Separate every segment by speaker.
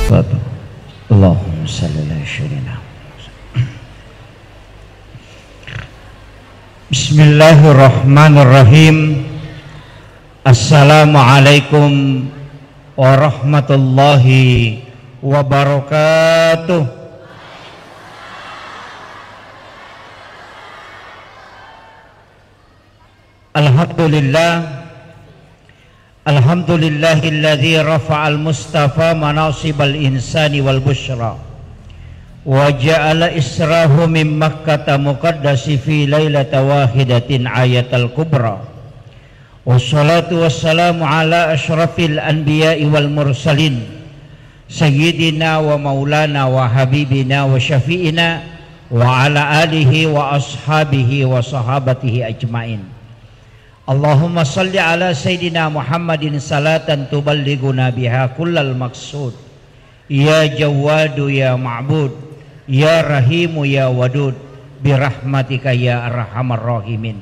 Speaker 1: Fadl. Allahumma salli ala sayyidina. Bismillahirrahmanirrahim. Assalamualaikum warahmatullahi wabarakatuh. Alhamdulillahilladzi rafa'al mustafa manasibal insani wal busyra wa ja'ala israhu min makkata muqaddasi fi lailata wahidatin ayatal kubra. Wassalatu wassalamu ala asyrafil anbiya'i wal mursalin sayyidina wa maulana wa habibina wa syafi'ina wa ala alihi wa ashabihi wa sahabatihi ajmain. Allahumma salli ala sayyidina Muhammadin salatan tuballighuna biha kullal maqsud. Ya Jawadu ya Ma'bud, ya Rahimu ya Wadud, birahmatika ya arhamar rahimin.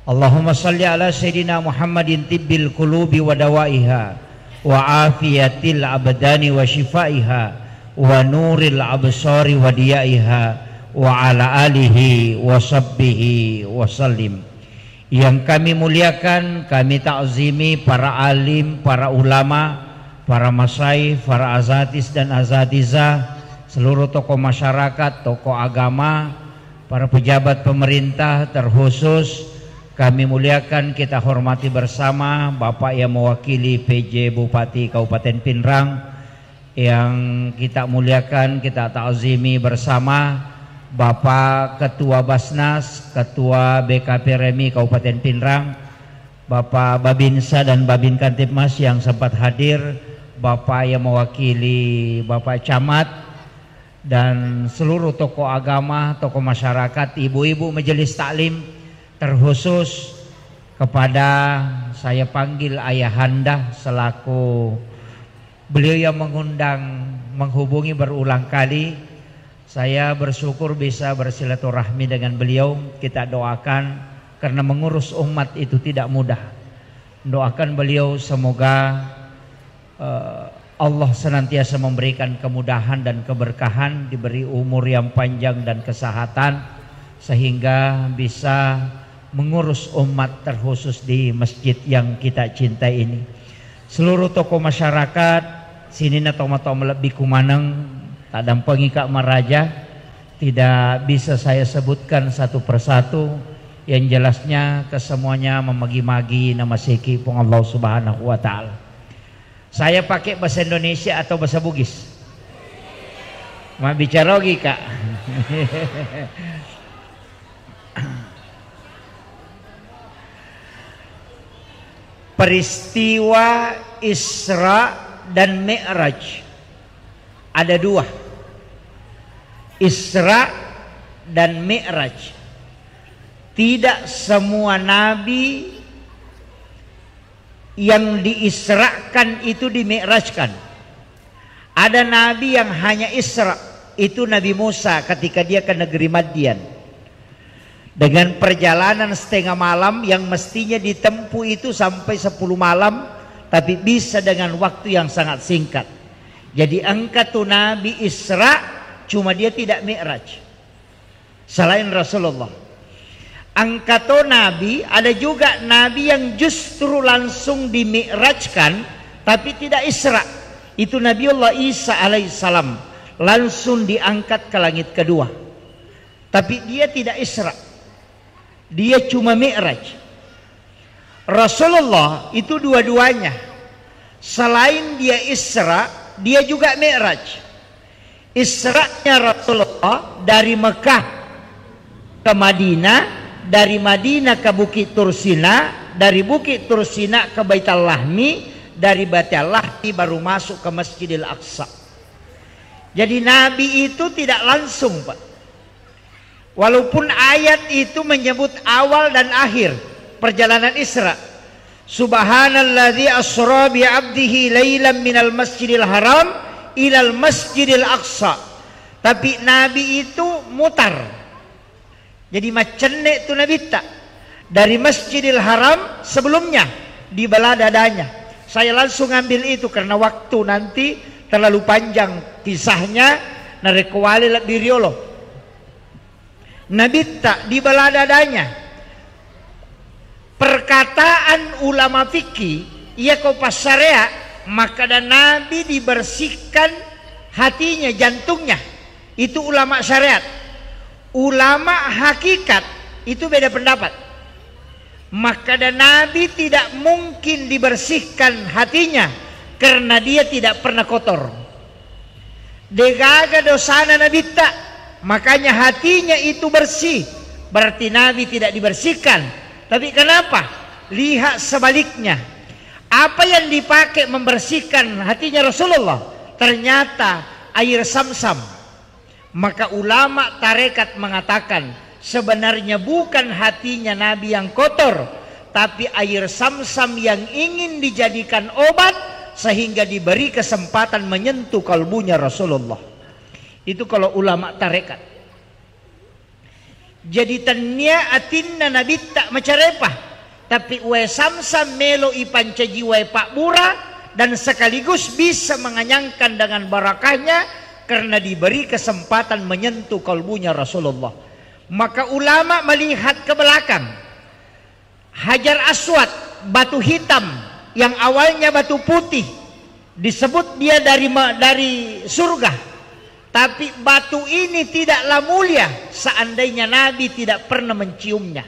Speaker 1: Allahumma salli ala sayyidina Muhammadin tibbil qulubi wa dawaiha wa afiyatil abdani wa shifaiha wa nuril absari wa diyaiha wa ala alihi wa sahbihi wa sallim. Yang kami muliakan, kami ta'zimi para alim, para ulama, para masyaikh, para azatis dan azatizah, seluruh tokoh masyarakat, tokoh agama, para pejabat pemerintah, terkhusus kami muliakan, kita hormati bersama Bapak yang mewakili PJ Bupati Kabupaten Pinrang, yang kita muliakan, kita ta'zimi bersama Bapak Ketua Basnas, Ketua BKP Remi Kabupaten Pinrang, Bapak Babinsa dan Babin Kantipmas yang sempat hadir, Bapak yang mewakili Bapak Camat, dan seluruh tokoh agama, tokoh masyarakat, ibu-ibu majelis taklim, terkhusus kepada saya panggil ayahanda selaku beliau yang mengundang, menghubungi berulang kali. Saya bersyukur bisa bersilaturahmi dengan beliau. Kita doakan, karena mengurus umat itu tidak mudah. Doakan beliau semoga Allah senantiasa memberikan kemudahan dan keberkahan, diberi umur yang panjang dan kesehatan, sehingga bisa mengurus umat terkhusus di masjid yang kita cintai ini. Seluruh tokoh masyarakat sini atau lebih kumaneng tadam pengikak meraja, tidak bisa saya sebutkan satu persatu. Yang jelasnya kesemuanya memagi-magi nama siki pung Allah Subhanahu wa taala. Saya pakai bahasa Indonesia atau bahasa Bugis? Mau bicara lagi Kak? Peristiwa Isra dan Mi'raj ada dua, Isra dan Mi'raj. Tidak semua nabi yang diisrakan itu dimi'rajkan. Ada nabi yang hanya Isra, itu Nabi Musa ketika dia ke negeri Madian, dengan perjalanan setengah malam yang mestinya ditempuh itu sampai 10 malam, tapi bisa dengan waktu yang sangat singkat. Jadi angkat tuh Nabi Isra, cuma dia tidak Mi'raj selain Rasulullah. Angkat tuh Nabi, ada juga Nabi yang justru langsung dimi'rajkan tapi tidak Isra. Itu Nabiullah Isa alaihissalam, langsung diangkat ke langit kedua, tapi dia tidak Isra, dia cuma Mi'raj. Rasulullah itu dua-duanya, selain dia Isra, dia juga Mi'raj. Isra'nya Rasulullah dari Mekah ke Madinah, dari Madinah ke Bukit Tursina, dari Bukit Tursina ke Baitul Lahmi, dari Baitul Lahmi baru masuk ke Masjidil Aqsa. Jadi Nabi itu tidak langsung Pak, walaupun ayat itu menyebut awal dan akhir perjalanan Isra. Subhanalladzi asra bi 'abdihi lailan minal masjidil haram ilal masjidil aqsa. Tapi Nabi itu mutar. Jadi macenek itu Nabi tak dari Masjidil Haram sebelumnya di belah dadanya. Saya langsung ambil itu karena waktu nanti terlalu panjang kisahnya narekwali lat diriolo nabitta di baladadanya perkataan ulama fikih ia kau pasarea maka dan Nabi dibersihkan hatinya jantungnya itu ulama syariat. Ulama hakikat itu beda pendapat. Maka dan Nabi tidak mungkin dibersihkan hatinya karena dia tidak pernah kotor. Degaga dosana Nabi tak, makanya hatinya itu bersih. Berarti Nabi tidak dibersihkan. Tapi kenapa? Lihat sebaliknya. Apa yang dipakai membersihkan hatinya Rasulullah? Ternyata air Sam-Sam. Maka ulama tarekat mengatakan sebenarnya bukan hatinya Nabi yang kotor, tapi air Sam-Sam yang ingin dijadikan obat sehingga diberi kesempatan menyentuh kalbunya Rasulullah. Itu kalau ulama tarekat. Jadi tanya atinna Nabi tak macarepah, tapi we Sam-Sam melo ipancaji we pak bura dan sekaligus bisa menganyangkan dengan barakahnya karena diberi kesempatan menyentuh kalbunya Rasulullah. Maka ulama melihat ke belakang. Hajar Aswad, batu hitam yang awalnya batu putih, disebut dia dari surga. Tapi batu ini tidaklah mulia seandainya Nabi tidak pernah menciumnya.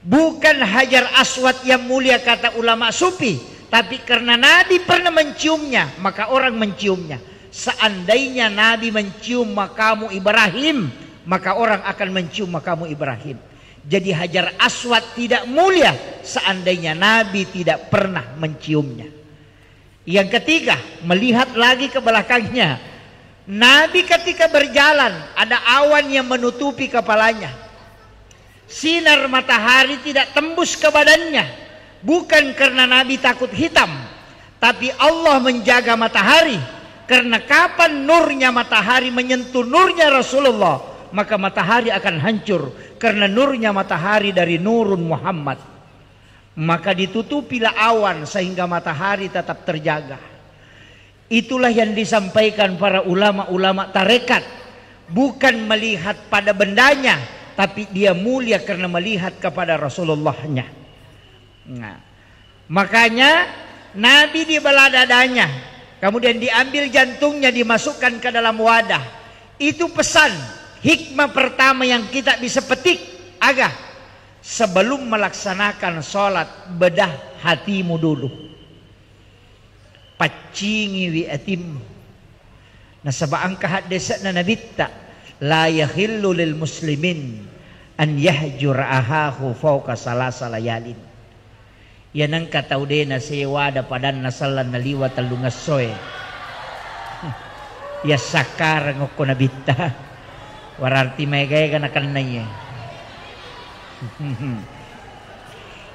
Speaker 1: Bukan Hajar Aswad yang mulia kata ulama sufi, tapi karena Nabi pernah menciumnya, maka orang menciumnya. Seandainya Nabi mencium makamu Ibrahim, maka orang akan mencium makamu Ibrahim. Jadi Hajar Aswad tidak mulia seandainya Nabi tidak pernah menciumnya. Yang ketiga, melihat lagi ke belakangnya. Nabi ketika berjalan ada awan yang menutupi kepalanya. Sinar matahari tidak tembus ke badannya. Bukan karena Nabi takut hitam, tapi Allah menjaga matahari. Karena kapan nurnya matahari menyentuh nurnya Rasulullah, maka matahari akan hancur. Karena nurnya matahari dari nurun Muhammad, maka ditutupilah awan sehingga matahari tetap terjaga. Itulah yang disampaikan para ulama-ulama tarekat. Bukan melihat pada bendanya, tapi dia mulia karena melihat kepada Rasulullahnya. Nah, makanya Nabi dibelah dadanya, kemudian diambil jantungnya, dimasukkan ke dalam wadah. Itu pesan hikmah pertama yang kita bisa petik. Agak sebelum melaksanakan sholat, bedah hatimu dulu. Pacingi wi atimmu. Nah sabangka hadesat na nabitta la yahillu lil muslimin an yahjur ahahu fawqa salasa layalin. Yanang kataude na sewada padan nasalan naliwa talungasoy. Ya sakar ngoko nabitta. Wararti may gaya kanakan na niya.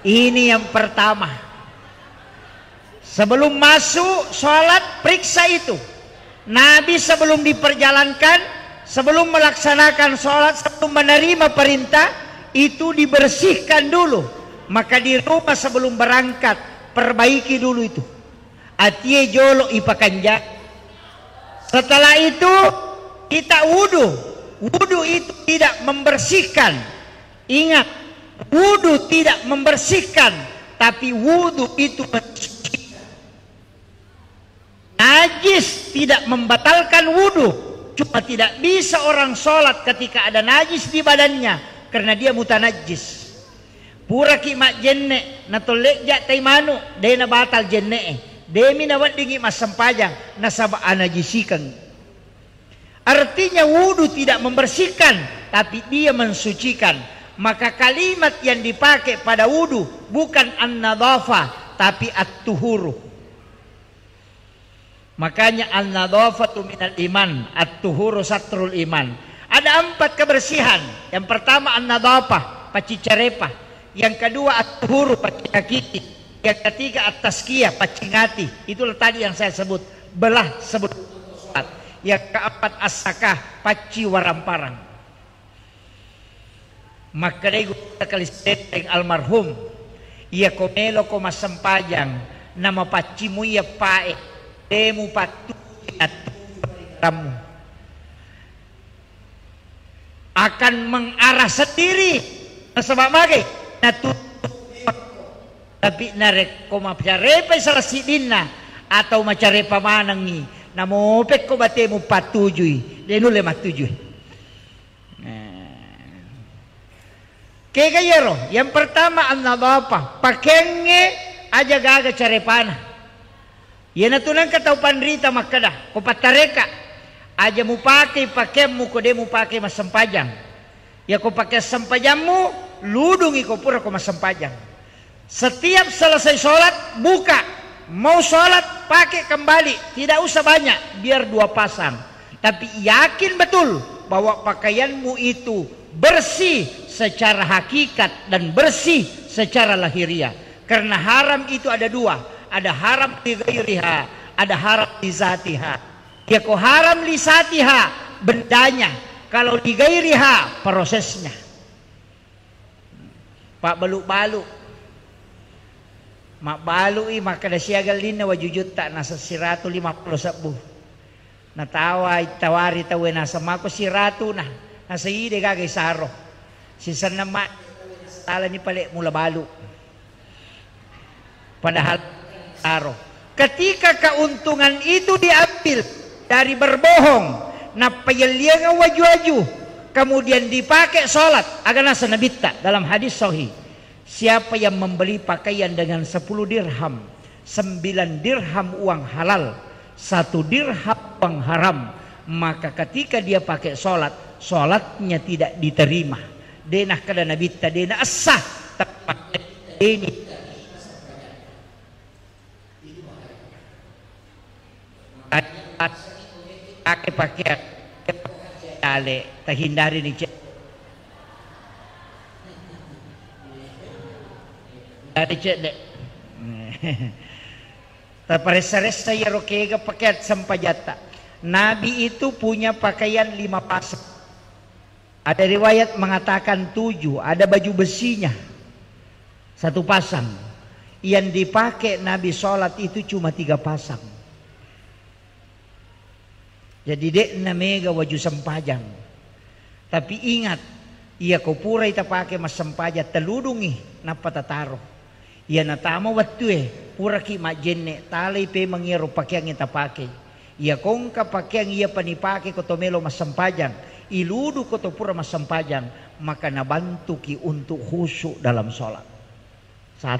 Speaker 1: Ini yang pertama. Sebelum masuk sholat, periksa itu. Nabi sebelum diperjalankan, sebelum melaksanakan sholat, sebelum menerima perintah, itu dibersihkan dulu. Maka di rumah sebelum berangkat, perbaiki dulu itu. Atie jolo ipakanja. Setelah itu, kita wudu. Wudu itu tidak membersihkan. Ingat, wudu tidak membersihkan, tapi wudu itu mensucikan. Najis tidak membatalkan wudu. Cuma tidak bisa orang sholat ketika ada najis di badannya, karena dia mutanajis. Pura ki mak jenne na tolek ja taimanu de na batal jenne demi na wadingi mas sempajang na saba anajisikan. Artinya wudu tidak membersihkan, tapi dia mensucikan. Maka kalimat yang dipakai pada wudu bukan an-nadhafah, tapi at-tuhuru. Makanya an-nadhafatu minal iman, at-tuhuru satrul iman. Ada 4 kebersihan. Yang pertama an-nadhafah, pacicarepah. Yang kedua at-tuhuru, pacikakiti. Yang ketiga at-taskiyah, pacingati. Itulah tadi yang saya sebut, belah sebut. Yang keempat as-sakah, paci waramparang. Maka dari kita kalistek almarhum, ia komelo ko masempajang, nama pacimu ia pae, demu patu kamu akan mengarah sendiri sebab magai natu tapi narek ko maparepa sa sidina atau macarepa manangi namo pek ko bate mo patujui denule matujui. Kegayero, yang pertama an-nadhafa, pakenge aja gaga carepana. Yan natulang kataupan rita makada, ko patareka. Aja mu pakai pakemu ko de mu pakai masampajang. Ya ko pakai sampajangmu, ludungi ko pura ko masampajang. Setiap selesai sholat buka, mau sholat pakai kembali, tidak usah banyak, biar 2 pasang. Tapi yakin betul bahwa pakaianmu itu bersih secara hakikat dan bersih secara lahiriah. Karena haram itu ada 2, ada haram li ghairiha, ada haram li zatiha. Ya kok haram li zatiha bendanya, kalau li ghairiha prosesnya. Pak balu-balu mak balu maka da siagal lina wajujud tak nasa 150 sabu. Tawari tawe nasa mako siratu na nasa ide gagay saro. Sisan nama tala ni pale mula balu. Padahal saro. Ketika keuntungan itu diambil dari berbohong, napayaliang waju-waju, kemudian dipakai sholat, agar nasa nabita dalam hadis sahih. Siapa yang membeli pakaian dengan 10 dirham, 9 dirham uang halal, 1 dirham uang haram, maka ketika dia pakai sholat, sholatnya tidak diterima. Denah kada nabita, denah asah ini. Pakai pakaian ale terhindari ni dari cek dek. Terpares-res saya rokega pakai sampajata. Nabi itu punya pakaian 5 pasang. Ada riwayat mengatakan 7, ada baju besinya 1 pasang. Yang dipakai Nabi sholat itu cuma 3 pasang. Jadi dek namega waju sampajang. Tapi ingat, ia kau pura ita pakai mas sampaja teludungi napa tataro. Ia natama waktu pura ki majenne talay pe mangiro pakaian ita pakai. Ia kongka pakaian ia panipake ko tomelo mas sampajang. Iludu ko to pura mas sampajang, maka nabantu ki untuk khusyuk dalam sholat. 1.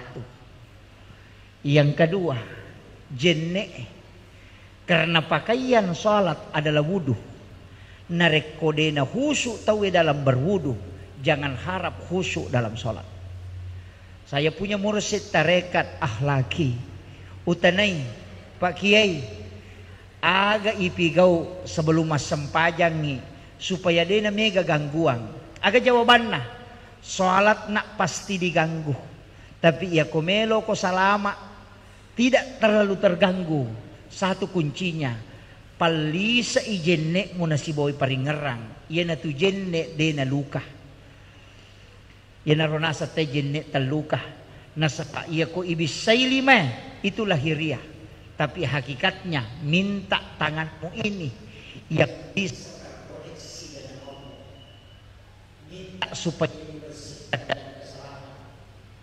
Speaker 1: Yang kedua, jenne. Karena pakaian sholat adalah wudu. Narekodena khusyuk tahu dalam berwudu. Jangan harap khusyuk dalam sholat. Saya punya mursyid tarekat ahlaki. Utanay, Pak Kiai, aga ipigau sebelum mas sempajangi supaya dia mega gangguan. Aga jawaban na, sholat nak pasti diganggu. Tapi ya komelo ko salama, tidak terlalu terganggu. 1 kuncinya, palisa ijenne mo na si boy paringerang. Iyan na tu jenne de na luka. Iyan na ron nasa te jenne taluka. Nasa iya ko ibisay 5, itu lahiriah. Tapi hakikatnya minta tanganmu ini. Ia bisa minta supaya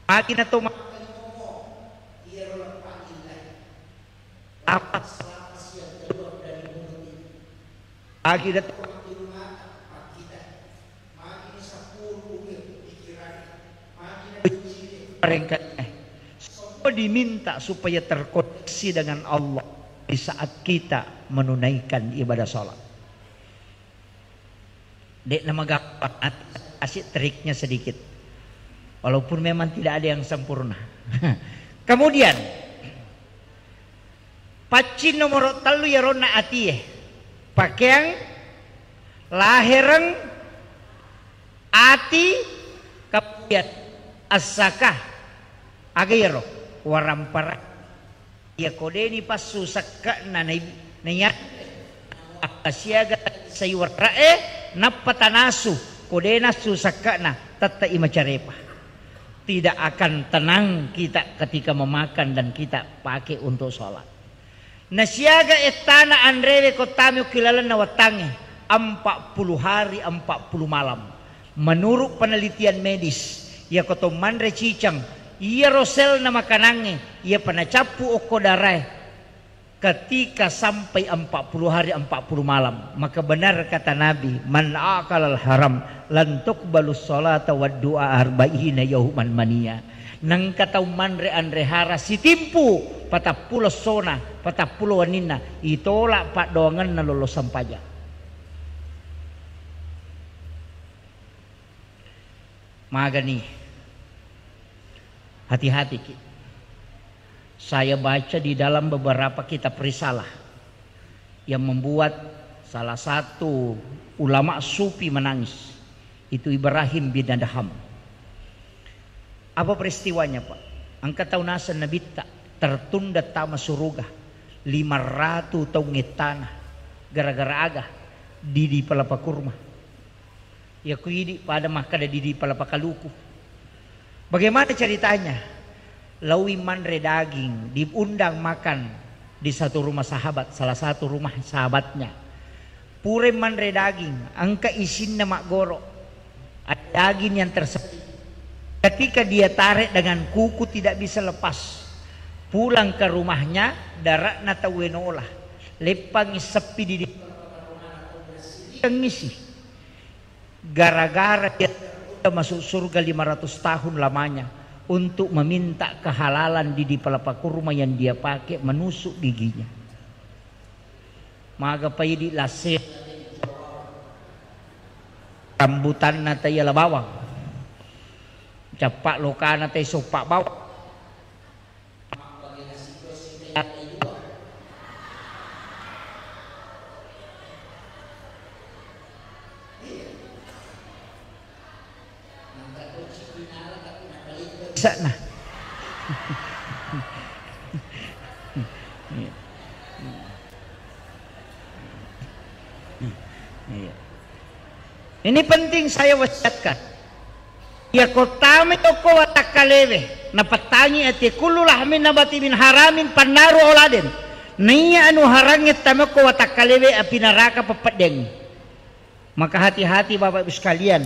Speaker 1: makin atau apa lagi datang mereka diminta supaya terkoneksi dengan Allah di saat kita menunaikan ibadah sholat. Dek nama gampang, kasih triknya sedikit, walaupun memang tidak ada yang sempurna. Kemudian pacin nomor 3 ya rona ati pakaian lahirang ati kemudian asakah agayro warampara ya kodeni pasu sakka na naya asiaga sayurrae napatanasu kodena susakka na tatta imacarepa. Tidak akan tenang kita ketika memakan dan kita pakai untuk sholat. Nasiaga etana andrewe kotami kilala na watange 40 hari 40 malam. Menurut penelitian medis, ia koto mandre cicang, ia rosel na makanange, ia panacapu oko darai ketika sampai 40 hari 40 malam. Maka benar kata Nabi, man akalal haram lan tuqbalus salata wad du'a arba'ina yauman mania. Nang kataw manre andre hara si timpu patapulo sona patapulo wanina itolak pak doangan na lolosan pajak. Magani hati-hati. Saya baca di dalam beberapa kitab risalah yang membuat salah satu ulama sufi menangis. Itu Ibrahim bin Adham. Apa peristiwanya Pak? Angka taunasan Nabi tertunda tama suruga 500 tahun tanah gara-gara aga di palapa kurma. Ya kuidi pada makada di palapa kaluku. Bagaimana ceritanya? Lawi manre daging diundang makan di satu rumah sahabat, salah satu rumah sahabatnya. Pure manre daging, angka isin nama goro. Ada daging yang tersebut. Ketika dia tarik dengan kuku tidak bisa lepas. Pulang ke rumahnya darak nata wenolah. Lepang sepi di ngisi. Gara-gara dia masuk surga 500 tahun lamanya untuk meminta kehalalan di palapa kurma yang dia pakai menusuk giginya. Maka paidi lasih rambutan nata yala bawang. Capak lokana teh sopak bawang. Sana. Ini penting saya wasiatkan. Ya kotame toko watakalewe napatangi ati kullu lahmin nabati min haramin pannaru oladen. Nia anu harangit tamako watakalewe api neraka pepadeng. Maka hati-hati Bapak Ibu sekalian.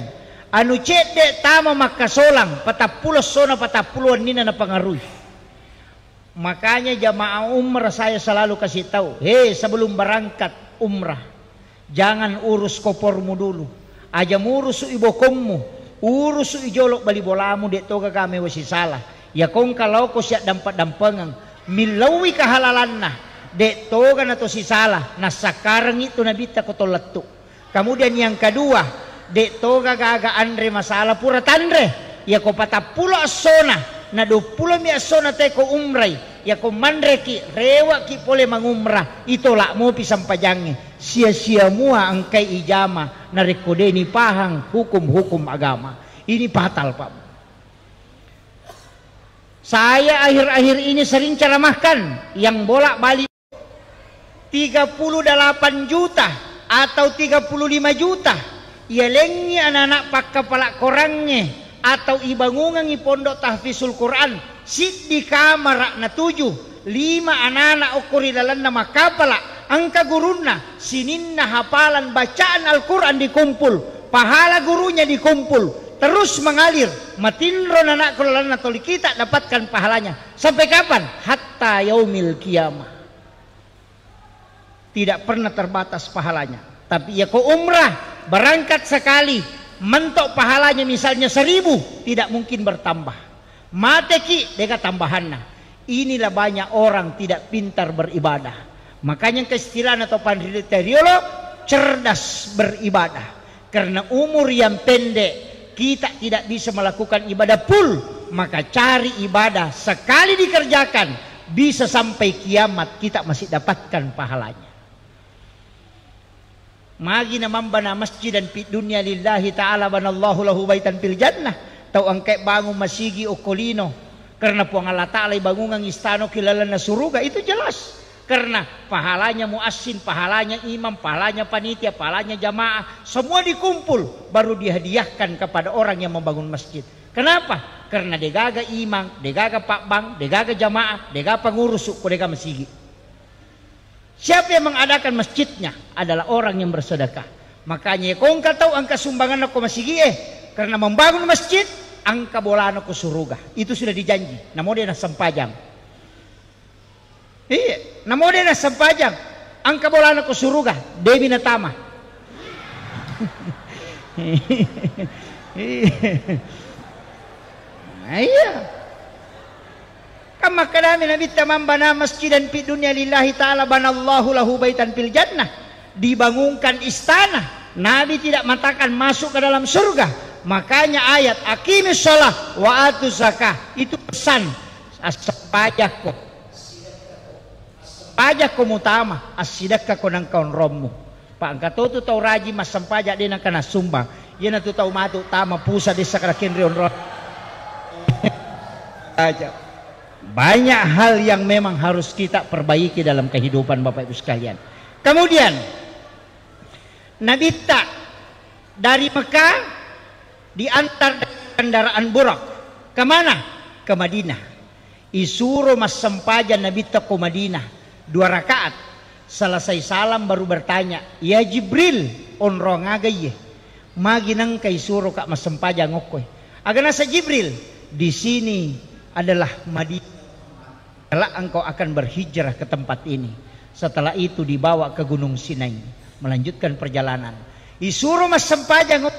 Speaker 1: Anu cede tama makasolang patapulos sona patapuloan nina na pangaruy. Makanya jamaah umrah saya selalu kasih tahu, sebelum berangkat umrah jangan urus kopormu dulu. Aja urus ibokommu. Urus ijolok bali bolamu dek toga kami wasi salah. Ya kong kalau ko siya dampat-dampangang milawi kahalalanna dek toga na to si salah. Nah sekarang itu nabita ko tolatu. Kemudian yang kedua dek toga gaga andre masalah pura tandre. Ya ko patapulo asona na 20 mi asona te ko umray. Ya ko mandre ki rewa ki pole mangumrah. Itolak mo pisang pajangnya. Sia-sia mua angkai ijama na rekodeni pahang hukum-hukum agama. Ini fatal Pak. Saya akhir-akhir ini sering ceramahkan yang bolak-balik 38 juta atau 35 juta. Ia lengi anak-anak pak kepala korangnya atau ibangungan i pondok tahfizul Quran sit di kamar na 7 5 anak-anak ukuri dalam nama kapala angka guruna sininna hafalan bacaan Al-Quran dikumpul pahala gurunya dikumpul terus mengalir matinron anak kulalana toli kita dapatkan pahalanya sampai kapan? Hatta yaumil kiamah. Tidak pernah terbatas pahalanya. Tapi ya ko umrah berangkat sekali mentok pahalanya misalnya 1000 tidak mungkin bertambah. Mateki deka tambahanna. Inilah banyak orang tidak pintar beribadah. Makanya keistilahan atau pandiriteriolo cerdas beribadah. Karena umur yang pendek kita tidak bisa melakukan ibadah full. Maka cari ibadah sekali dikerjakan bisa sampai kiamat kita masih dapatkan pahalanya. Magi namambana masjidan fi dunya lillahi ta'ala banallahu lahu baitan fil jannah. Tau angkai bangun masigi o kolino. Karena puang Allah Ta'ala bangungan istana kilala na suruga itu jelas. Karena pahalanya muassin, pahalanya imam, pahalanya panitia, pahalanya jamaah. Semua dikumpul baru dihadiahkan kepada orang yang membangun masjid. Kenapa? Karena degaga imam, degaga pak bang, degaga jamaah, degaga pengurus, degaga masjid.
Speaker 2: Siapa yang mengadakan masjidnya adalah orang yang bersedekah. Makanya kau engkau tahu angka sumbangan aku masih karena membangun masjid angka bola aku surga. Itu sudah dijanji. Namo dia sampajang. Iya, namo dia sampajang. Angka bola aku surga. Dewi Natama. Iya. Kama kadami nabi tamam bana masjidan fi dunya lillahi ta'ala banallahu lahu baitan fil jannah. Dibangunkan istana. Nabi tidak mengatakan masuk ke dalam surga. Makanya ayat aqimis shalah wa atuz zakah itu pesan pajakku. Pajakku utama asidakka konang kaun rommu. Pak angka tu tahu raji mas sampajak dia nak kena sumbang. Ia nak tu tahu matu tama pusat di sakarakin rion rot. Aja. Banyak hal yang memang harus kita perbaiki dalam kehidupan Bapak Ibu sekalian. Kemudian Nabi tak dari Mekah diantar kendaraan burak kemana? Ke Madinah. Isuro mas sempajan Nabi tak ke Madinah 2 rakaat. Selesai salam baru bertanya, ya Jibril onrong agaye maginang kay isuro kak mas sempajan ngokoy. Agana sa Jibril di sini adalah Madinah. Setelah engkau akan berhijrah ke tempat ini. Setelah itu dibawa ke Gunung Sinai. Melanjutkan perjalanan. Disuruh mas sempajang.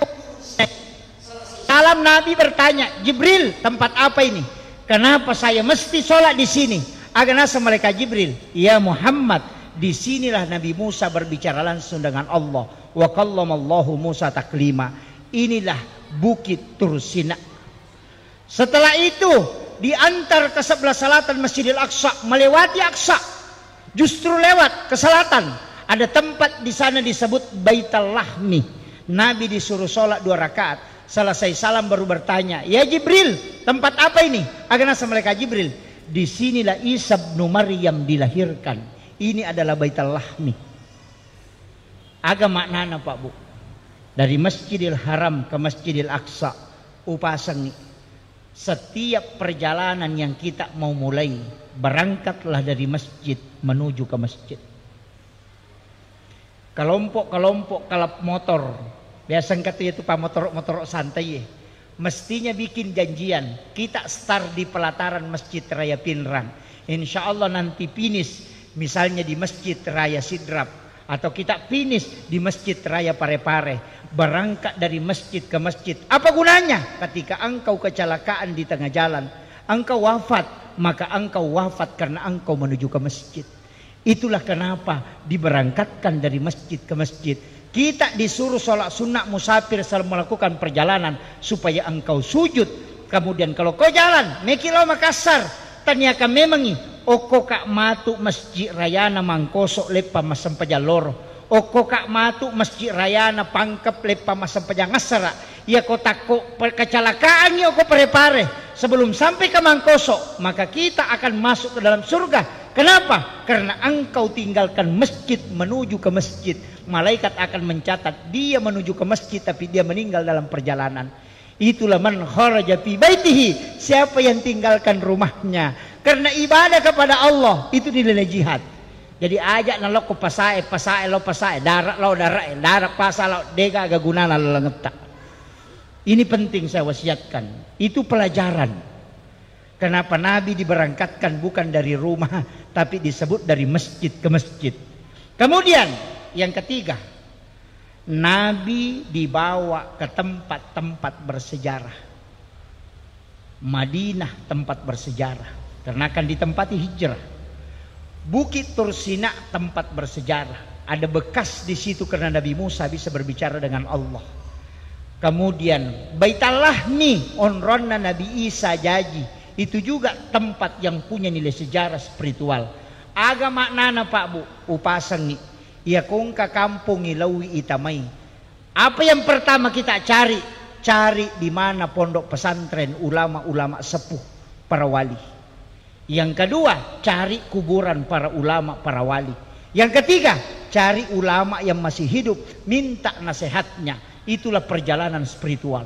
Speaker 2: Salam Nabi bertanya, Jibril tempat apa ini? Kenapa saya mesti sholat di sini? Aganasa malaikat Jibril. Ya Muhammad, disinilah Nabi Musa berbicara langsung dengan Allah. Wa kallamallahu Musa taklima. Inilah bukit Tursina. Setelah itu diantar ke sebelah selatan Masjidil Aqsa, melewati Aqsa, justru lewat ke selatan ada tempat di sana disebut Baitul Lahmi. Nabi disuruh sholat 2 rakaat. Selesai salam baru bertanya, ya Jibril tempat apa ini? Aganasa malaikat Jibril, disinilah Isa bin Maryam dilahirkan. Ini adalah Baitul Lahmi. Agak maknanya Pak Bu, dari Masjidil Haram ke Masjidil Aqsa upasang nih. Setiap perjalanan yang kita mau mulai, berangkatlah dari masjid menuju ke masjid. Kelompok-kelompok kalap motor, biasa katanya itu pak motor santai ya. Mestinya bikin janjian, kita start di pelataran Masjid Raya Pinrang. Insya Allah nanti finish misalnya di Masjid Raya Sidrap, atau kita finish di Masjid Raya Parepare. Berangkat dari masjid ke masjid. Apa gunanya? Ketika engkau kecelakaan di tengah jalan, engkau wafat, maka engkau wafat karena engkau menuju ke masjid. Itulah kenapa diberangkatkan dari masjid ke masjid. Kita disuruh sholat sunnah musafir selama melakukan perjalanan supaya engkau sujud. Kemudian kalau kau jalan, mekilo Makassar, tanyaka memangi, oko kak matu masjid rayana mangkosok lepa masam pajaloro. Oko kak matu masjid rayana pangkep lepa masam pajangasara. Ya kota kecelakaan ya oko pare-pare. Sebelum sampai ke Mangkosok, maka kita akan masuk ke dalam surga. Kenapa? Karena engkau tinggalkan masjid menuju ke masjid. Malaikat akan mencatat dia menuju ke masjid tapi dia meninggal dalam perjalanan. Itulah man kharaja fi baitihi, siapa yang tinggalkan rumahnya karena ibadah kepada Allah, itu dinilai jihad. Jadi ajak nalok ko pasae darat pasal dega gagunana lalangeta. Ini penting saya wasiatkan. Itu pelajaran. Kenapa Nabi diberangkatkan bukan dari rumah tapi disebut dari masjid ke masjid. Kemudian yang ketiga, Nabi dibawa ke tempat-tempat bersejarah. Madinah tempat bersejarah karena akan ditempati hijrah. Bukit Tursina tempat bersejarah. Ada bekas di situ karena Nabi Musa bisa berbicara dengan Allah. Kemudian Baitul Lahmi onronna Nabi Isa jaji. Itu juga tempat yang punya nilai sejarah spiritual. Agama maknana Pak Bu, upasang nih. Ya kung ka kampung ilawi itamay. Apa yang pertama kita cari? Cari di mana pondok pesantren ulama-ulama sepuh para wali. Yang kedua, cari kuburan para ulama para wali. Yang ketiga, cari ulama yang masih hidup, minta nasihatnya. Itulah perjalanan spiritual.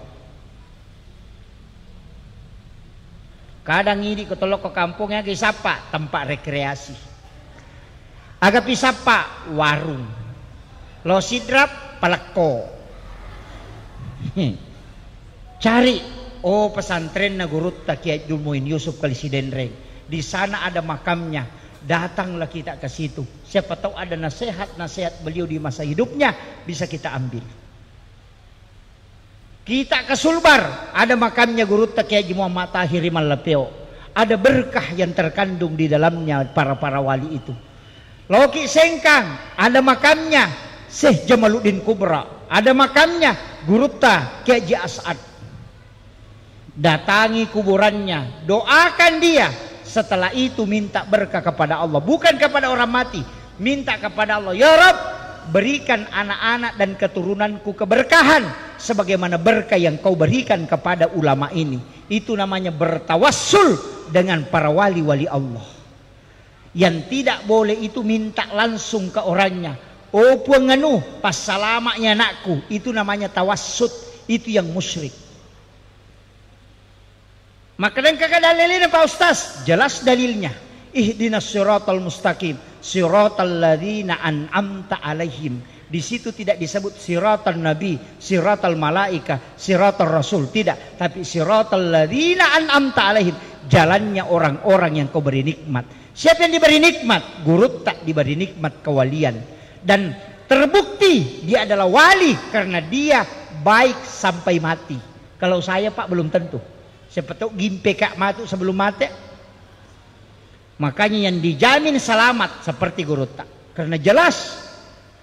Speaker 2: Kadang ini ketolok ke kampungnya kisapa tempat rekreasi. Aga pisapa warung. Lo sidrap palako. Cari pesantren na Gurutta Kiai Abdul Muin Yusuf Kalisidendreng. Di sana ada makamnya. Datanglah kita ke situ. Siapa tahu ada nasihat beliau di masa hidupnya bisa kita ambil. Kita ke Sulbar, ada makamnya Gurutta Kiai Haji Muhammad Tahir Malapeo. Ada berkah yang terkandung di dalamnya para wali itu. Loki Sengkang, ada makamnya Syekh Jamaluddin Kubra. Ada makamnya Gurutta Kiai Haji As'ad. Datangi kuburannya, doakan dia. Setelah itu minta berkah kepada Allah, bukan kepada orang mati, minta kepada Allah, ya Rabb, berikan anak-anak dan keturunanku keberkahan sebagaimana berkah yang kau berikan kepada ulama ini. Itu namanya bertawassul dengan para wali-wali Allah. Yang tidak boleh itu minta langsung ke orangnya. Oh puanganu pas salamanya anakku, itu namanya tawassut, itu yang musyrik. Maka dan kakak dalilnya Pak Ustaz, jelas dalilnya. Ihdinas siratal mustaqim, siratal ladzina an'amta alaihim. Di situ tidak disebut siratal nabi, siratal malaika, siratal rasul, tidak, tapi siratal ladzina an'amta alaihim, jalannya orang-orang yang kau beri nikmat. Siapa yang diberi nikmat? Gurutta diberi nikmat kewalian. Dan terbukti dia adalah wali karena dia baik sampai mati. Kalau saya Pak belum tentu. Siapa tahu gimpe kak matu sebelum mati. Makanya yang dijamin selamat seperti Gurutta. Karena jelas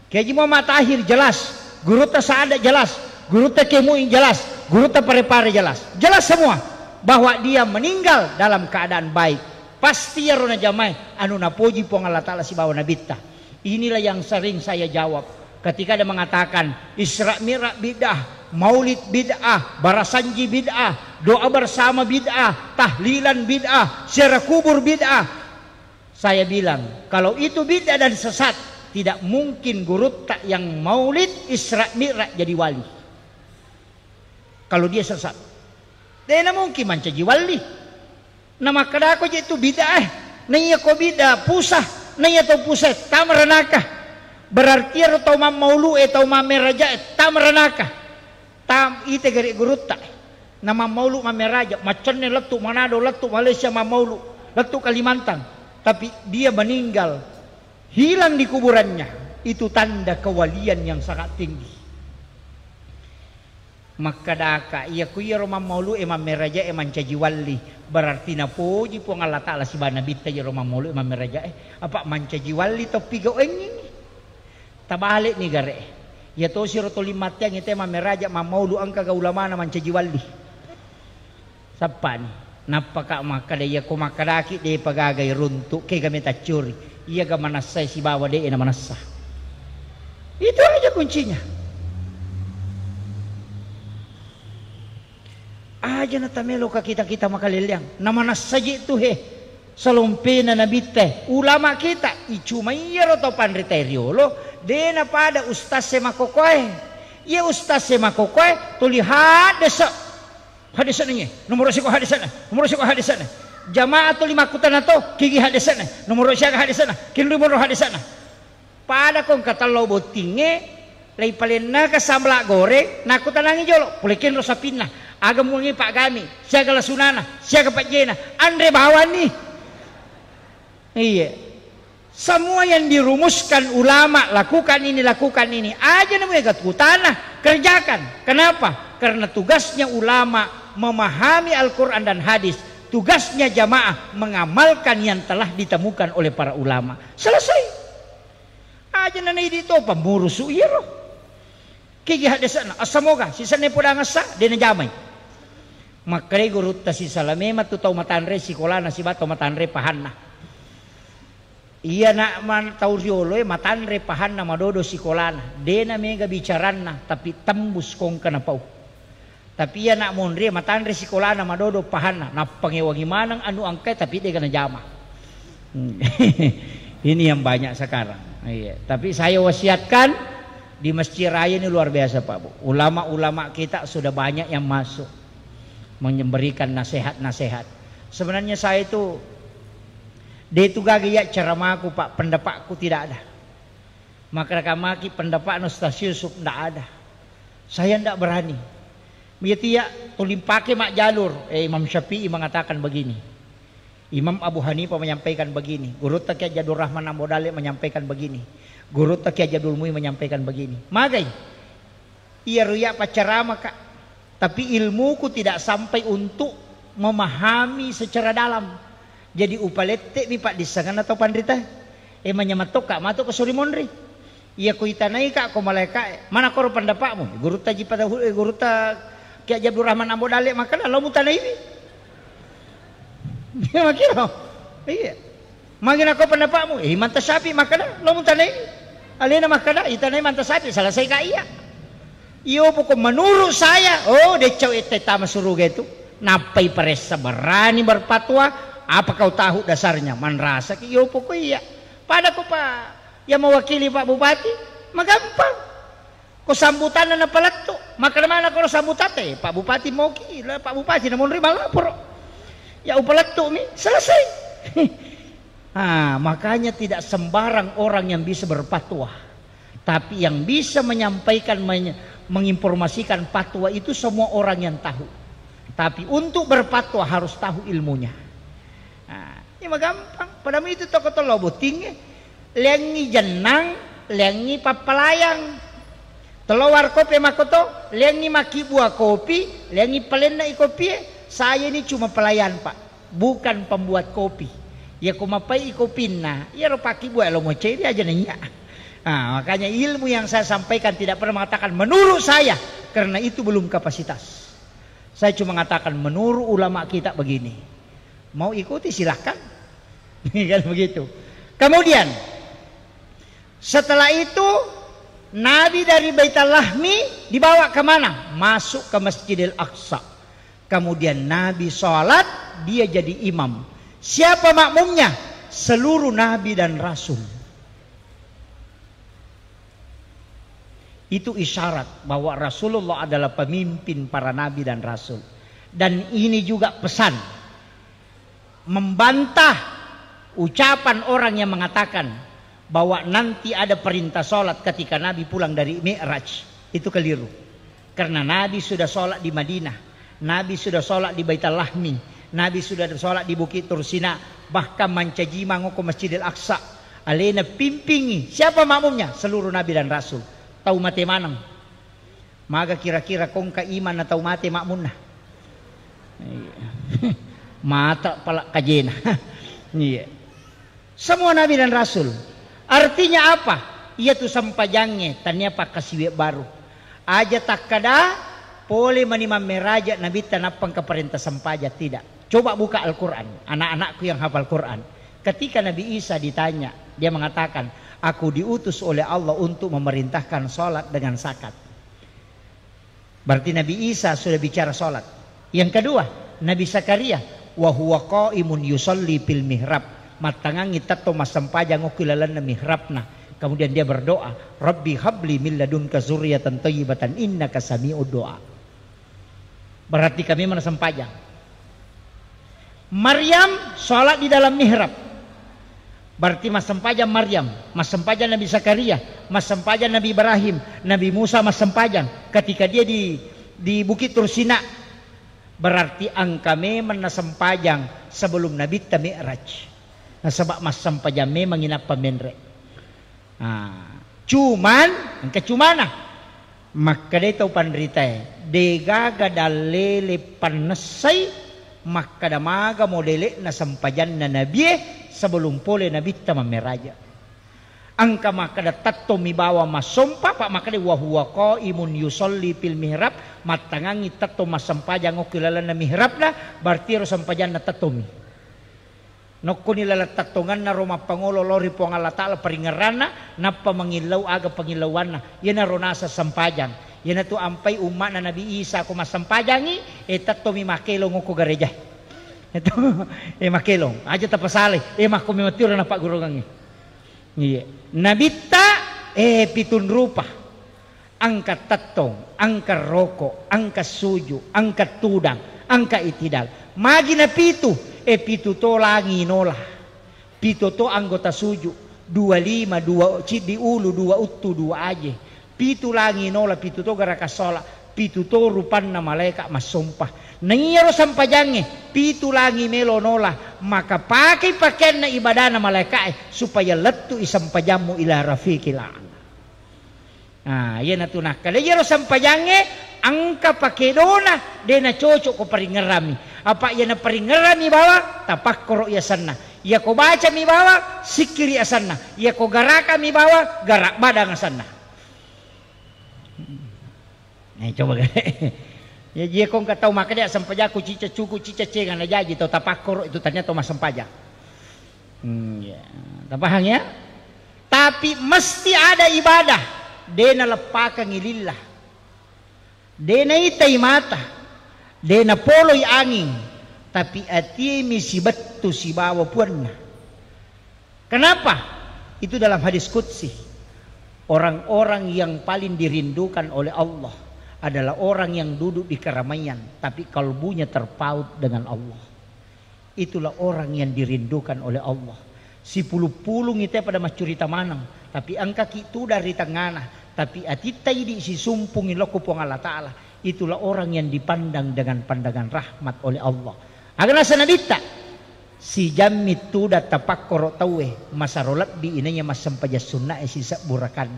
Speaker 2: Kiai Haji Muhammad Tahir jelas, Gurutta Saada jelas, Gurutta Kiai Muin jelas, Gurutta Parepare jelas. Jelas semua bahwa dia meninggal dalam keadaan baik. Pasti ya rona jamai anu napuji pong Allah Ta'ala si bawa nabita. Inilah yang sering saya jawab ketika ada mengatakan Isra Mi'raj bid'ah, Maulid bid'ah, Barasanji bid'ah, doa bersama bid'ah, tahlilan bid'ah, ziarah kubur bid'ah. Saya bilang kalau itu bid'ah dan sesat, tidak mungkin Gurutta yang Maulid Isra Mi'raj jadi wali. Kalau dia sesat, dia mungkin mencaji wali. Nama kadako itu bid'ah, nanya ko bid'ah pusah, nanya to pusat tamranaka. Berarti atau maulu atau mameraja tamranaka. Tam ite gari Gurutta. Nama maulu mameraja, macannya letu Manado, letu Malaysia maulu, letu Kalimantan. Tapi dia meninggal, hilang di kuburannya. Itu tanda kewalian yang sangat tinggi. Maka daka iya kuya Roma maulu emam meraja emam caji wali. Berarti na puji po Allah Ta'ala si bana bita ya Roma maulu emam meraja apa mancaji wali to pigo ini. Tabalik ni gare. Ya to si roto limat yang ite emam meraja mam maulu angka gaulama na mancaji wali. Sapan napaka maka daya ko makadaki de pagagay runtuk kay gamit acuri. Iya ga manasay si bawa de na manasa. Itu aja kuncinya. Aja na tamelo ka kita makalilyang. Namanas saja itu salumpi na nabite. Ulama kita icumayero to panriteriolo dena pada ustaz semakokoy. Iya ustaz semakokoy tulihat desa. Hadisan niya. Nomor si ko hadisan. Nomor si ko hadisan. Jamaah to lima kutan na to kigi hadisan. Nomor siya ka hadisan. Kinumero hadisan. Pada kong katalo botinge lay palin na kasambla goreng nakutan nangi jolo pulikin ro sa pinna. Agam mungi Pak kami, siya kalasunana, siya kapat jena, Andre bawan nih. Iya. Semua yang dirumuskan ulama, lakukan ini. Aja namanya tanah, kerjakan. Kenapa? Karena tugasnya ulama memahami Al-Quran dan hadis. Tugasnya jamaah mengamalkan yang telah ditemukan oleh para ulama. Selesai. Aja nanay dito, pamurusu iro. Kaya hadasan, asamoga, sisane po na ngasa, di na jamay. Makre Gurutta si salame matutaw matanre si kolana si bato matanre pahanna. Iya na man tauriolo matanre pahanna madodo si kolana. Dena mega bicaranna tapi tembus kong kanapaw. Tapi iya na monre matanre si kolana madodo pahanna. Napangiwagi manang anu angke tapi dia kena jama. Ini yang banyak sekarang. Iya. Tapi saya wasiatkan di Masjid Raya ini luar biasa Pak Bu. Ulama-ulama kita sudah banyak yang masuk memberikan nasihat-nasihat. Sebenarnya saya itu Dia itu gagaya ceramaku Pak, pendapatku tidak ada. Maka maki pendapat Ustaz Yusuf tidak ada. Saya tidak berani. Dia tulim pakai mak jalur. Imam Syafi'i mengatakan begini. Imam Abu Hanifah menyampaikan begini. Guru Taqiyah Jadul Rahman Ambodale menyampaikan begini. Guru Taqiyah Jadul Mui menyampaikan begini. Magai. Ia ruya pacarama Kak. Tapi ilmuku tidak sampai untuk memahami secara dalam. Jadi upalete mi Pak disangan atau pandrita. Menyamatok Kak matok ke Surimonri. Ia kuitanai Kak ko malaikat. Mana koro pendapatmu? Guru taji pada guru ta Kiai Jadul Rahman Ambodale makana lo mutanai ini. Dia makiro. Iya. Mangin ako pendapatmu. Manta sapi makana lo mutanai. Alina makana itanai manta sapi selesai Kak iya. Iyo pokok menurut saya, oh decau itu tama suruh gitu. Napai peresa berani berfatwa. Apa kau tahu dasarnya? Man rasa iyo pokok iya. Pada ko Pak yang mewakili Pak Bupati, magampang. Ko sambutan na palat to. Maka naman ako sambutan Pak Bupati mau kila, Pak Bupati namun rimang lapor. Ya upalat to mi, selesai. Makanya tidak sembarang orang yang bisa berfatwa. Tapi yang bisa menyampaikan menginformasikan fatwa itu semua orang yang tahu. Tapi untuk berfatwa harus tahu ilmunya. Ini mah gampang. Padahal itu toko tolobo tinggi, lengi jenang, lengi papalayang, telawar kopi makoto, lengi maki buah kopi, lengi palena kopi. Saya ini cuma pelayan Pak, bukan pembuat kopi. Ya kumapai kopina, ya paki buah lo mau ceri aja nanya. Makanya ilmu yang saya sampaikan tidak pernah mengatakan menurut saya, karena itu belum kapasitas. Saya cuma mengatakan menurut ulama kita begini. Mau ikuti silahkan. Kan begitu. Kemudian setelah itu Nabi dari Baitul Lahmi dibawa kemana? Masuk ke Masjidil Aqsa. Kemudian Nabi sholat, dia jadi imam. Siapa makmumnya? Seluruh Nabi dan Rasul. Itu isyarat bahwa Rasulullah adalah pemimpin para Nabi dan Rasul. Dan ini juga pesan membantah ucapan orang yang mengatakan bahwa nanti ada perintah sholat ketika Nabi pulang dari Mi'raj. Itu keliru. Karena Nabi sudah sholat di Madinah, Nabi sudah sholat di Baitul Lahmi, Nabi sudah sholat di Bukit Tursina, bahkan mencaji mangu ke Masjidil Aqsa. Alena pimpingi. Siapa makmumnya? Seluruh Nabi dan Rasul. Tahu mati manang. Maka kira-kira kong iman atau mati makmunah. Mata pala kajena. Iya. Semua Nabi dan Rasul. Artinya apa? Ia tu sampajangnya tanya pak kasih baru. Aja tak kada boleh menimam meraja Nabi tanapang ke perintah sampaja tidak. Coba buka Al-Quran. Anak-anakku yang hafal Quran. Ketika Nabi Isa ditanya, dia mengatakan, aku diutus oleh Allah untuk memerintahkan sholat dengan zakat. Berarti Nabi Isa sudah bicara sholat. Yang kedua, Nabi Zakaria, wa huwa qaimun yusolli fil mihrab. Matangangi tato masampajang ukilalan na mihrabna. Kemudian dia berdoa, Rabbi habli min ladunka zurriyatan thayyibatan innaka sami'ud doa. Berarti kami menasampajang. Maryam sholat di dalam mihrab. Berarti masampajang Maryam, masampajang Nabi Zakaria, masampajang Nabi Ibrahim, Nabi Musa masampajang. Ketika dia di Bukit Tursina, berarti angka memang nasampajang sebelum Nabi Mi'raj. Nah, sebab masampajang memang inap pamenre. Cuman angka cumana maka dia tahu pandrita degaga dalele panesai maka damaga modele nasampajan na nabi sebelum pole nabi tamameraja. Angka maka datatto mibawa masompa pak maka dia wahuwa qaimun yusolli fil mihrab matangangi tatto masampajang okilala na mihrab na berarti ro sampajan na tatomi. Nokko nila tatungan na Roma Pangulo lori po ang Allah Ta'ala paringarana na pamangilaw aga pangilawan na yan na ronasa sampajang yan na to ampay uma na Nabi Isa ko masampajangi tato mi makilong ko gareja ito makilong aja tapasali makumimatiro na pagurungan nabita pitun rupa angka tatong angka roko angka suju angka tudang angka itidal magi na pitu pituto langi nola pitoto anggota suju, 25 2 di ulu 2 uttu 2 aje, pitu langi nola pitoto gara kasola, pitoto rupanna malaikat masumpah. Nangiro sampajange pitu langi melo nola, maka pakai pakaian na ibadah na malaikat supaya letu isampajamu ila rafiqil a'la. Nah, yan na tunah. Kalajaro sampajange angka pakedona dena cocok ko paringerami. Apa yan na paringerami bawa tapakkoro ya sanna. Ya ko baca mi bawa sikiri asanna. Ya ko garaka mi bawa garak badang asanna. Nah, coba ya dia kong katau maka dia sampajaku cica cuku cica cengan aja gitu tapakkoro itu ternyata mas sampaja. Ya, tapahang ya. Tapi mesti ada ibadah. Dena lepakan ilillah, dena itai mata, dena poloi angin, tapi ati misi betu si bawa puanna. Kenapa? Itu dalam hadis qudsi. Orang-orang yang paling dirindukan oleh Allah adalah orang yang duduk di keramaian, tapi kalbunya terpaut dengan Allah. Itulah orang yang dirindukan oleh Allah. Si pulung-pulung itu pada mas curita manang, tapi angka itu dari tengah, tapi atitai di si sumpungin loko pong Allah Ta'ala. Itulah orang yang dipandang dengan pandangan rahmat oleh Allah. Agana sanadita si jamit tu da tapakkoro tawe masarolat bi inanya mas sampaja sunnah si saburakan.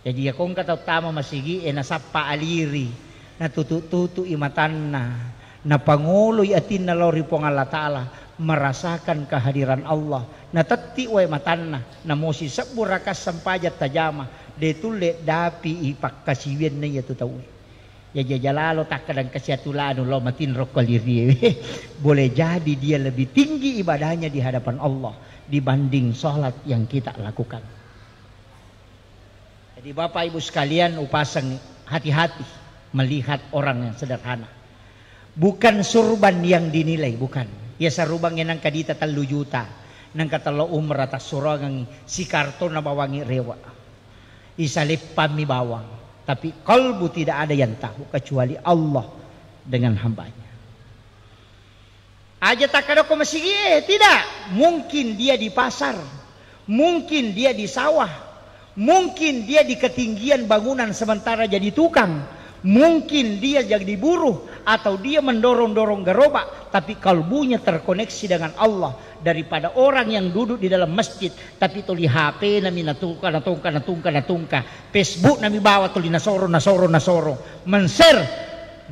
Speaker 2: Jadi ya kong kata utama masigi nasapa aliri na tutu imatanna na panguloy atin na lori pong Allah Ta'ala merasakan kehadiran Allah na tati wa matanna na mosi saburakas sampajat tajama detule dapi ipak kasiwen na yatu tahu ya jajalalo tak kadang kasiatulano lo matin rokoliri boleh jadi dia lebih tinggi ibadahnya di hadapan Allah dibanding sholat yang kita lakukan. Jadi Bapak Ibu sekalian upasang hati-hati melihat orang yang sederhana, bukan surban yang dinilai, bukan ya sarubang yang nang kadita 3 juta nang katalo umrah tas surangang si karton na bawangi rewa isalip pami bawang, tapi kalbu tidak ada yang tahu kecuali Allah dengan hambanya. Aja tak ada masih tidak. Mungkin dia di pasar, mungkin dia di sawah, mungkin dia di ketinggian bangunan sementara jadi tukang, mungkin dia jadi buruh atau dia mendorong-dorong gerobak, tapi kalbunya terkoneksi dengan Allah daripada orang yang duduk di dalam masjid tapi tuli HP nami natungka Facebook nami bawa tuli nasoro menser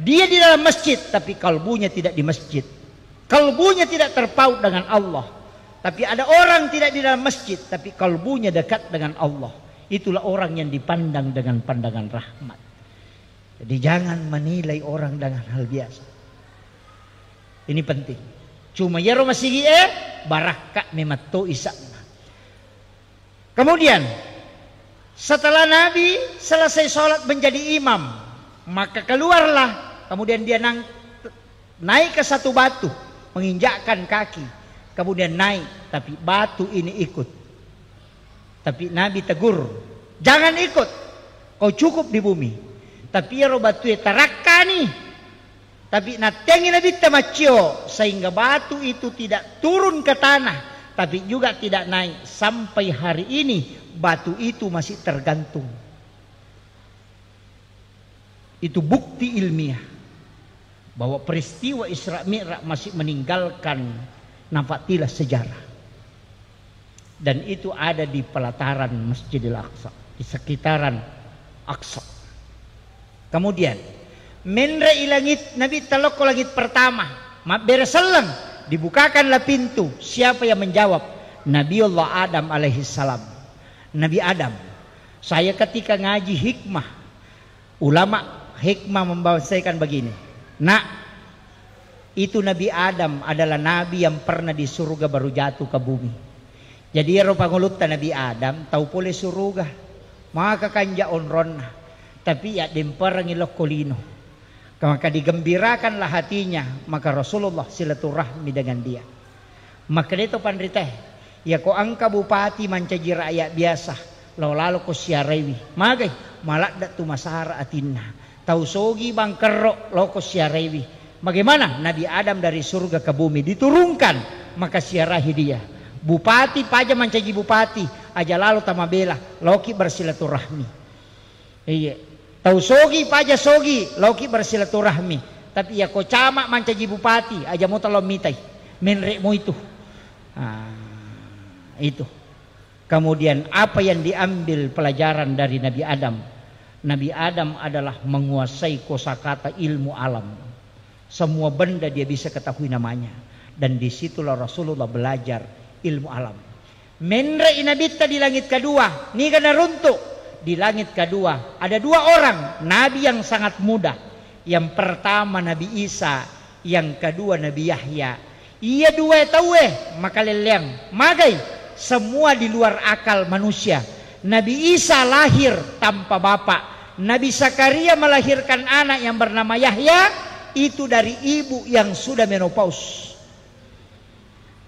Speaker 2: dia di dalam masjid tapi kalbunya tidak di masjid, kalbunya tidak terpaut dengan Allah. Tapi ada orang tidak di dalam masjid tapi kalbunya dekat dengan Allah, itulah orang yang dipandang dengan pandangan rahmat. Jadi jangan menilai orang dengan hal biasa, ini penting. Cuma ya masih baraka memato isakna. Kemudian setelah Nabi selesai sholat menjadi imam, maka keluarlah. Kemudian dia naik ke satu batu, menginjakkan kaki, kemudian naik, tapi batu ini ikut. Tapi Nabi tegur, jangan ikut, kau cukup di bumi. Tapi ya batu tarakani. Tapi natengin Nabi tamacio sehingga batu itu tidak turun ke tanah, tapi juga tidak naik sampai hari ini batu itu masih tergantung. Itu bukti ilmiah bahwa peristiwa Isra Mi'raj masih meninggalkan nafatilah sejarah. Dan itu ada di pelataran Masjidil Aqsa, di sekitaran Aqsa. Kemudian menre ilangit Nabi talok langit pertama bereselang dibukakanlah pintu. Siapa yang menjawab? Nabiullah Adam alaihissalam. Nabi Adam. Saya ketika ngaji hikmah, ulama hikmah membahasakan begini, nak itu Nabi Adam adalah nabi yang pernah di surga baru jatuh ke bumi. Jadi ya pangulutan Nabi Adam tahu boleh surga maka kanja onron, tapi ya demperang ilokolino. Maka digembirakanlah hatinya, maka Rasulullah silaturahmi dengan dia. Maka itu pandriteh, ya ko angka bupati mancaji rakyat biasa, lalu ko siarewi, magai malak dak tu masara atinna, tau sogi bangkerok lo ko siarewi. Bagaimana Nabi Adam dari surga ke bumi diturunkan, maka siarahi dia. Bupati paja mancaji bupati aja lalu tamabela loki bersilaturahmi. Iya. Tahu sogi paja sogi loki bersilaturahmi. Tapi ya ko camak mancaji bupati aja mau tolong mitai menrekmu itu. Itu. Kemudian apa yang diambil pelajaran dari Nabi Adam? Nabi Adam adalah menguasai kosakata ilmu alam. Semua benda dia bisa ketahui namanya. Dan disitulah Rasulullah belajar ilmu alam. Menre inabita di langit kedua, ni kana runtuk. Di langit kedua ada dua orang nabi yang sangat muda. Yang pertama Nabi Isa, yang kedua Nabi Yahya. Iya dua tahu maka leleng magai semua di luar akal manusia. Nabi Isa lahir tanpa bapak. Nabi Zakaria melahirkan anak yang bernama Yahya itu dari ibu yang sudah menopause.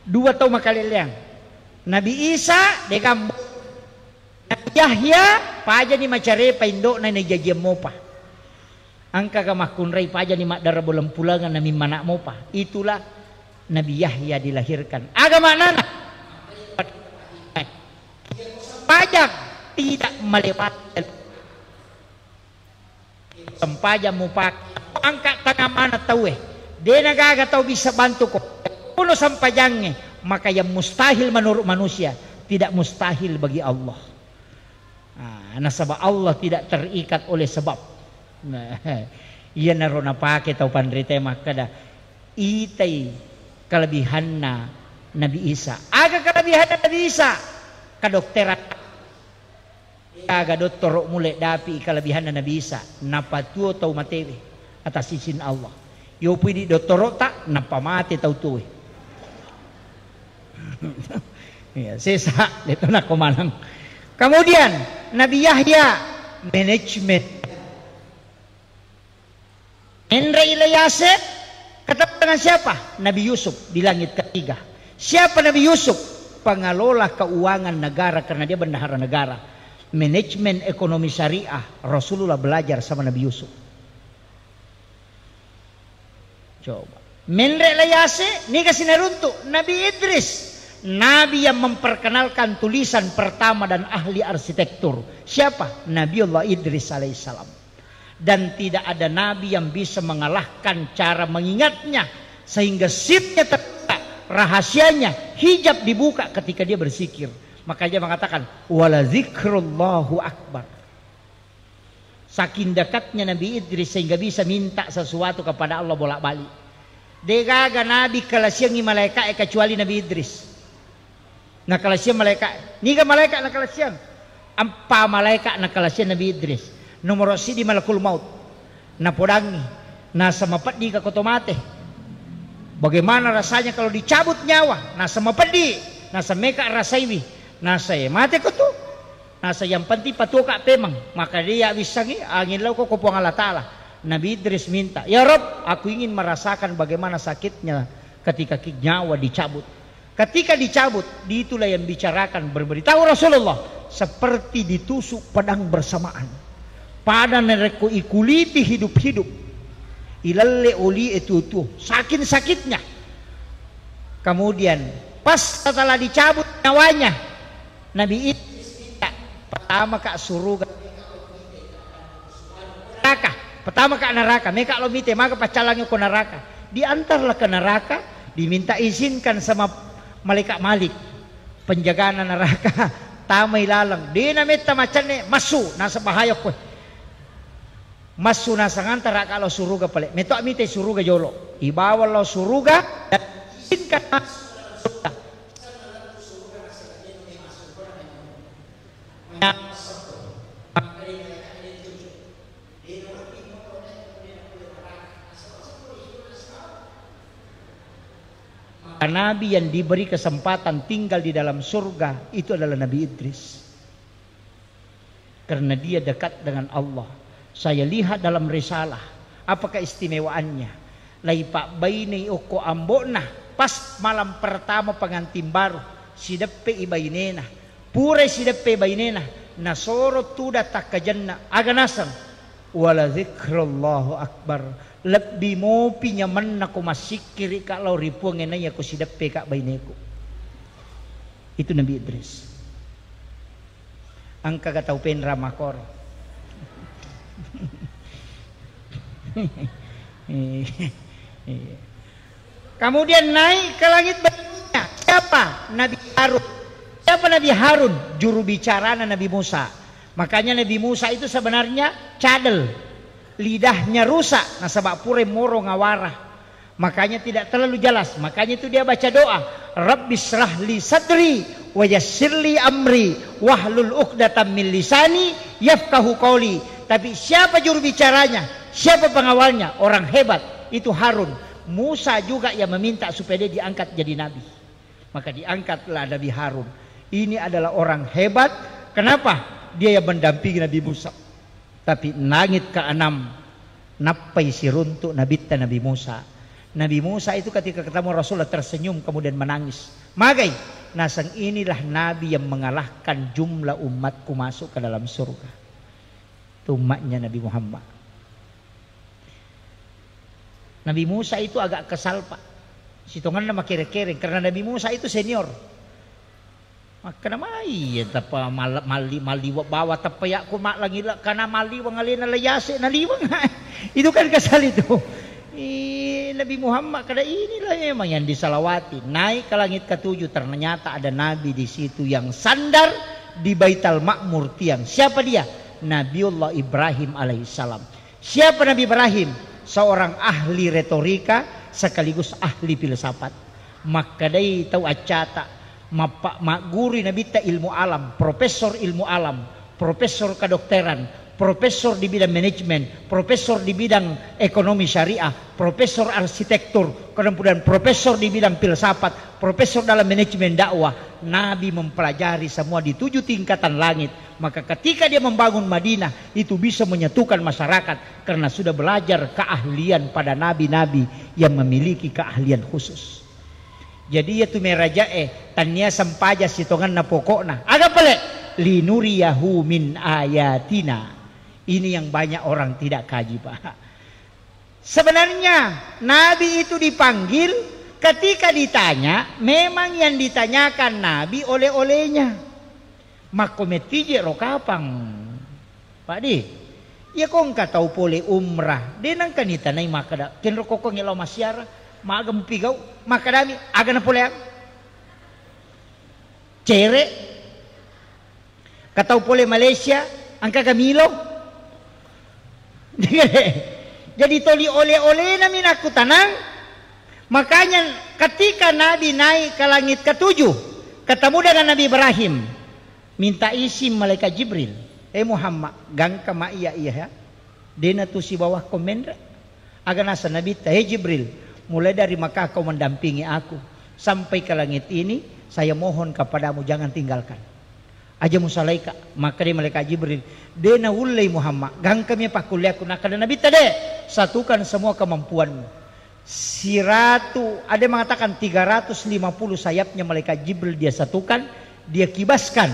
Speaker 2: Dua tahu maka leleng. Nabi Isa dekam Nabi Yahya paja ni macare paindo na jajem mopa. Angka kamakunrai paja ni mak dara bolam pulangan nami manak mopa. Itulah Nabi Yahya dilahirkan. Agama nana pajak tidak melewati sempaja mupak angkat tangan mana tahu dia nagaga tahu bisa bantu kok puno sampajangnya maka yang mustahil menurut manusia tidak mustahil bagi Allah. Nasabah Allah tidak terikat oleh sebab. Iya narona pakai tahu pandrite maka dah itai kelebihanna Nabi Isa. Aga kelebihan Nabi Isa kadokteran aga doktor mulai dapi kelebihan Nabi Isa napa tuo tau matewe atas izin Allah. Yo pidi doktor tak napa mate tau tuwe. Ya sesa itu nak komanang. Kemudian Nabi Yahya manajemen. Henry Ilyase ketemu dengan siapa? Nabi Yusuf di langit ketiga. Siapa Nabi Yusuf? Pengelola keuangan negara karena dia bendahara negara. Manajemen ekonomi syariah Rasulullah belajar sama Nabi Yusuf. Coba. Menre layase ni kasih neruntuk Nabi Idris. Nabi yang memperkenalkan tulisan pertama dan ahli arsitektur. Siapa? Nabiullah Idris alaihissalam. Dan tidak ada nabi yang bisa mengalahkan cara mengingatnya sehingga sipnya terbuka, rahasianya hijab dibuka ketika dia berzikir. Maka dia mengatakan wala zikrullahu akbar. Saking dekatnya Nabi Idris sehingga bisa minta sesuatu kepada Allah bolak-balik. Degaga nabi kalasiangi malaikat kecuali Nabi Idris. Nah kalasian malaikat, niga malaikat na kalasian. Ampa malaikat na kalasian Nabi Idris. Nomor sidi malakul maut. Na podangi, nasa mapadi ka kotomate. Bagaimana rasanya kalau dicabut nyawa? Nasa mapadi, nasa meka rasaiwi. Nasa mate ko to. Nasa yang penting patuka pemang. Maka dia bisangi angin lau ko kupuang Allah Ta'ala. Nabi Idris minta, ya Rob, aku ingin merasakan bagaimana sakitnya ketika nyawa dicabut. Ketika dicabut, itulah yang bicarakan berberitahu Rasulullah seperti ditusuk pedang bersamaan. Pada nereku ikuliti hidup-hidup. Ilalle oli itu sakit-sakitnya. Kemudian pas setelah dicabut nyawanya, Nabi Idris minta pertama kak suruh neraka. Pertama kak neraka, mereka lo mite maka pacalangnya ke neraka. Diantarlah ke neraka, diminta izinkan sama malaikat Malik, penjagaan neraka. Tamay lalang, di namita macane masu nasa bahaya ko. Masu nasa ngantara kalau suruga pala. Meto amite suruga jolo. Ibawa lo suruga dan izinkan surga. Nabi yang diberi kesempatan tinggal di dalam surga itu adalah Nabi Idris. Karena dia dekat dengan Allah. Saya lihat dalam risalah apakah istimewaannya. Lai pak baini oko ambona pas malam pertama pengantin baru sidepe ibainena. Pure sidepe ibainena nasoro tuda takkajanna aganasan wala zikrullahu akbar. Lebih mopi nyaman aku masih kiri kalau ripuang enanya aku sidepe kak baineku. Itu Nabi Idris. Angka gatau penra makor. Kemudian naik ke langit berikutnya. Siapa? Nabi Harun. Siapa Nabi Harun? Juru bicara Nabi Musa. Makanya Nabi Musa itu sebenarnya cadel, lidahnya rusak. Nah sebab pure moro ngawarah. Makanya tidak terlalu jelas. Makanya itu dia baca doa. Rabbis shrah li sadri wa yassir li amri wahlul 'uqdatam min lisani yafqahu qawli. Tapi siapa juru bicaranya? Siapa pengawalnya? Orang hebat. Itu Harun. Musa juga yang meminta supaya dia diangkat jadi nabi. Maka diangkatlah Nabi Harun. Ini adalah orang hebat. Kenapa? Dia yang mendampingi Nabi Musa. Tapi langit ke-6 napai si runtuk Nabi Musa. Nabi Musa itu ketika ketemu Rasulullah tersenyum kemudian menangis. Magai, nasang inilah Nabi yang mengalahkan jumlah umatku masuk ke dalam surga. Itu umatnya Nabi Muhammad. Nabi Musa itu agak kesal pak. Sitongan nama kere-kere karena Nabi Musa itu senior. Maka nama iya tapa mali bawa tapa ya ku mak lagi karena mali wangalina layase naliwang. Itu kan kesal itu. Nabi Muhammad kada inilah memang yang disalawati. Naik ke langit ke-7 ternyata ada nabi di situ yang sandar di Baitul Ma'mur tiang. Siapa dia? Nabiullah Ibrahim alaihissalam. Siapa Nabi Ibrahim? Seorang ahli retorika sekaligus ahli filsafat. Maka dia tahu acata mak guru Nabi ta ilmu alam, profesor ilmu alam, profesor kedokteran, profesor di bidang manajemen, profesor di bidang ekonomi syariah, profesor arsitektur, kemudian profesor di bidang filsafat, profesor dalam manajemen dakwah. Nabi mempelajari semua di 7 tingkatan langit. Maka ketika dia membangun Madinah itu bisa menyatukan masyarakat karena sudah belajar keahlian pada nabi-nabi yang memiliki keahlian khusus. Jadi itu merajae tanya sampaja sitongan na pokokna. Aga pale linuriyahu min ayatina. Ini yang banyak orang tidak kaji pak. Sebenarnya Nabi itu dipanggil ketika ditanya, memang yang ditanyakan Nabi oleh-olehnya. Makometije rokapang. Pak di, ya kong katau pole umrah. Denang kanita na makada. Kenro kokong ilaw masyara. Maaga mo pigaw. Makadami. Aga na pole ang. Cere. Katau pole Malaysia. Ang kagamilo. Jadi toli oleh-oleh namin aku tanang. Makanya ketika Nabi naik ke langit ke-7 ketemu dengan Nabi Ibrahim, minta isim malaikat Jibril. Muhammad, gangka ma iya ya. Dena tu si bawah komendra. Aga nasa Nabi ta, Jibril, mulai dari Makkah kau mendampingi aku sampai ke langit ini, saya mohon kepadamu jangan tinggalkan. Aja musalaika, maka dia malaikat Jibril, dena ulai Muhammad, gangka mi pakuliaku nak kada Nabi tade, satukan semua kemampuanmu. Si ratu, ada yang mengatakan 350 sayapnya malaikat Jibril dia satukan, dia kibaskan.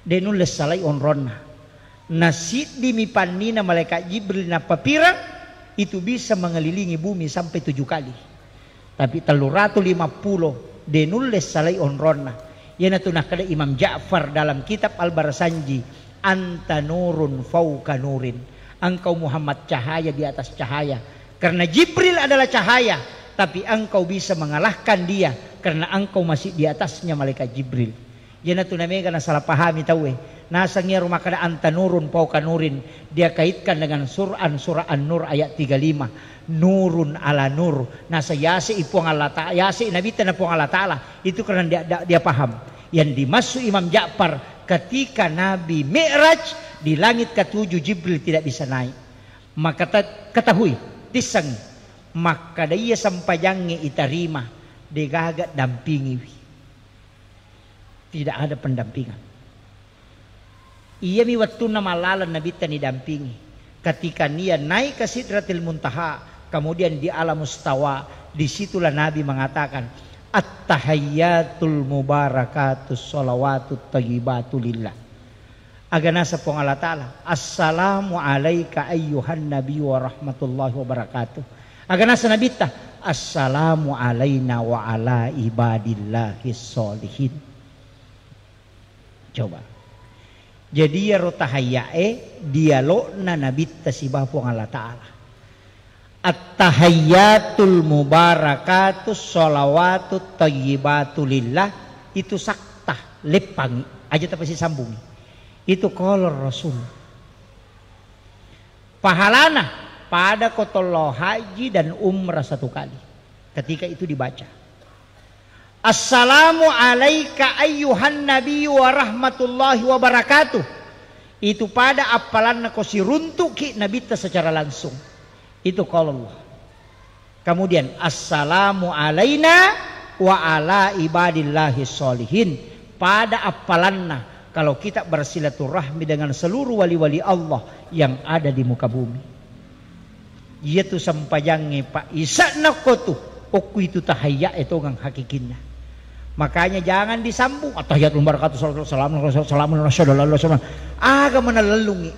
Speaker 2: Dia nulis salai onronna. Nasi di mipanina malaikat Jibril na papirang itu bisa mengelilingi bumi sampai 7 kali. Tapi 350 dia nulis salai onronna. Yan ito nakada Imam Ja'far dalam kitab Al-Barsanji, anta nurun fauka nurin. Engkau Muhammad cahaya di atas cahaya. Karena Jibril adalah cahaya, tapi engkau bisa mengalahkan dia karena engkau masih di atasnya malaikat Jibril. Yan ito namanya karena salah pahami tahu Nasangnya rumah kada anta nurun fauka nurin. Dia kaitkan dengan surah An-Nur ayat 35. Nurun ala nur. Nasa yasi ipuang Allah Ta'ala. Yasi Nabi tanah puang Allah Ta'ala. Itu karena dia paham. Yang dimaksud Imam Ja'far ketika Nabi Mi'raj di langit ke-7 Jibril tidak bisa naik. Maka ketahui tisang maka dia sampayangnya itarima degagat dampingi. Tidak ada pendampingan. Ia mi waktu na malalan Nabi tani dampingi. Ketika dia naik ke Sidratil Muntaha, kemudian di alam mustawa, disitulah Nabi mengatakan, at-tahayyatul mubarakatus sholawatut thayyibatu lillah. Agana sa pong Allah Ta'ala, assalamu alayka ayyuhan nabi wa rahmatullahi wa barakatuh. Agana sa Nabi ta, assalamu alayna wa ala ibadillahi sholihin. Coba. Jadi ya rotahayae dialog na nabitta si bapo ng Allah Ta'ala. At-tahayyatul mubarakatus sholawatut thayyibatu lillah itu sakta lepang aja tapi si sambung. Itu kolor Rasul. Pahalana pada kotolo haji dan umrah 1 kali. Ketika itu dibaca. Assalamu alaika ayyuhan nabiyyu wa rahmatullahi wa barakatuh. Itu pada apalan na ko si runtuk ki nabita secara langsung. Itu kalau Allah. Kemudian assalamu alaina wa ala ibadillahi sholihin. Pada apalan na kalau kita bersilaturahmi dengan seluruh wali-wali Allah yang ada di muka bumi. Yaitu sampayangnya Pak Isa nakotu. Oku itu tahayya itu ngang hakikinnya. Makanya jangan disambung at-tahiyatul barakatuh salamun rasulullah. Agak menelalungi.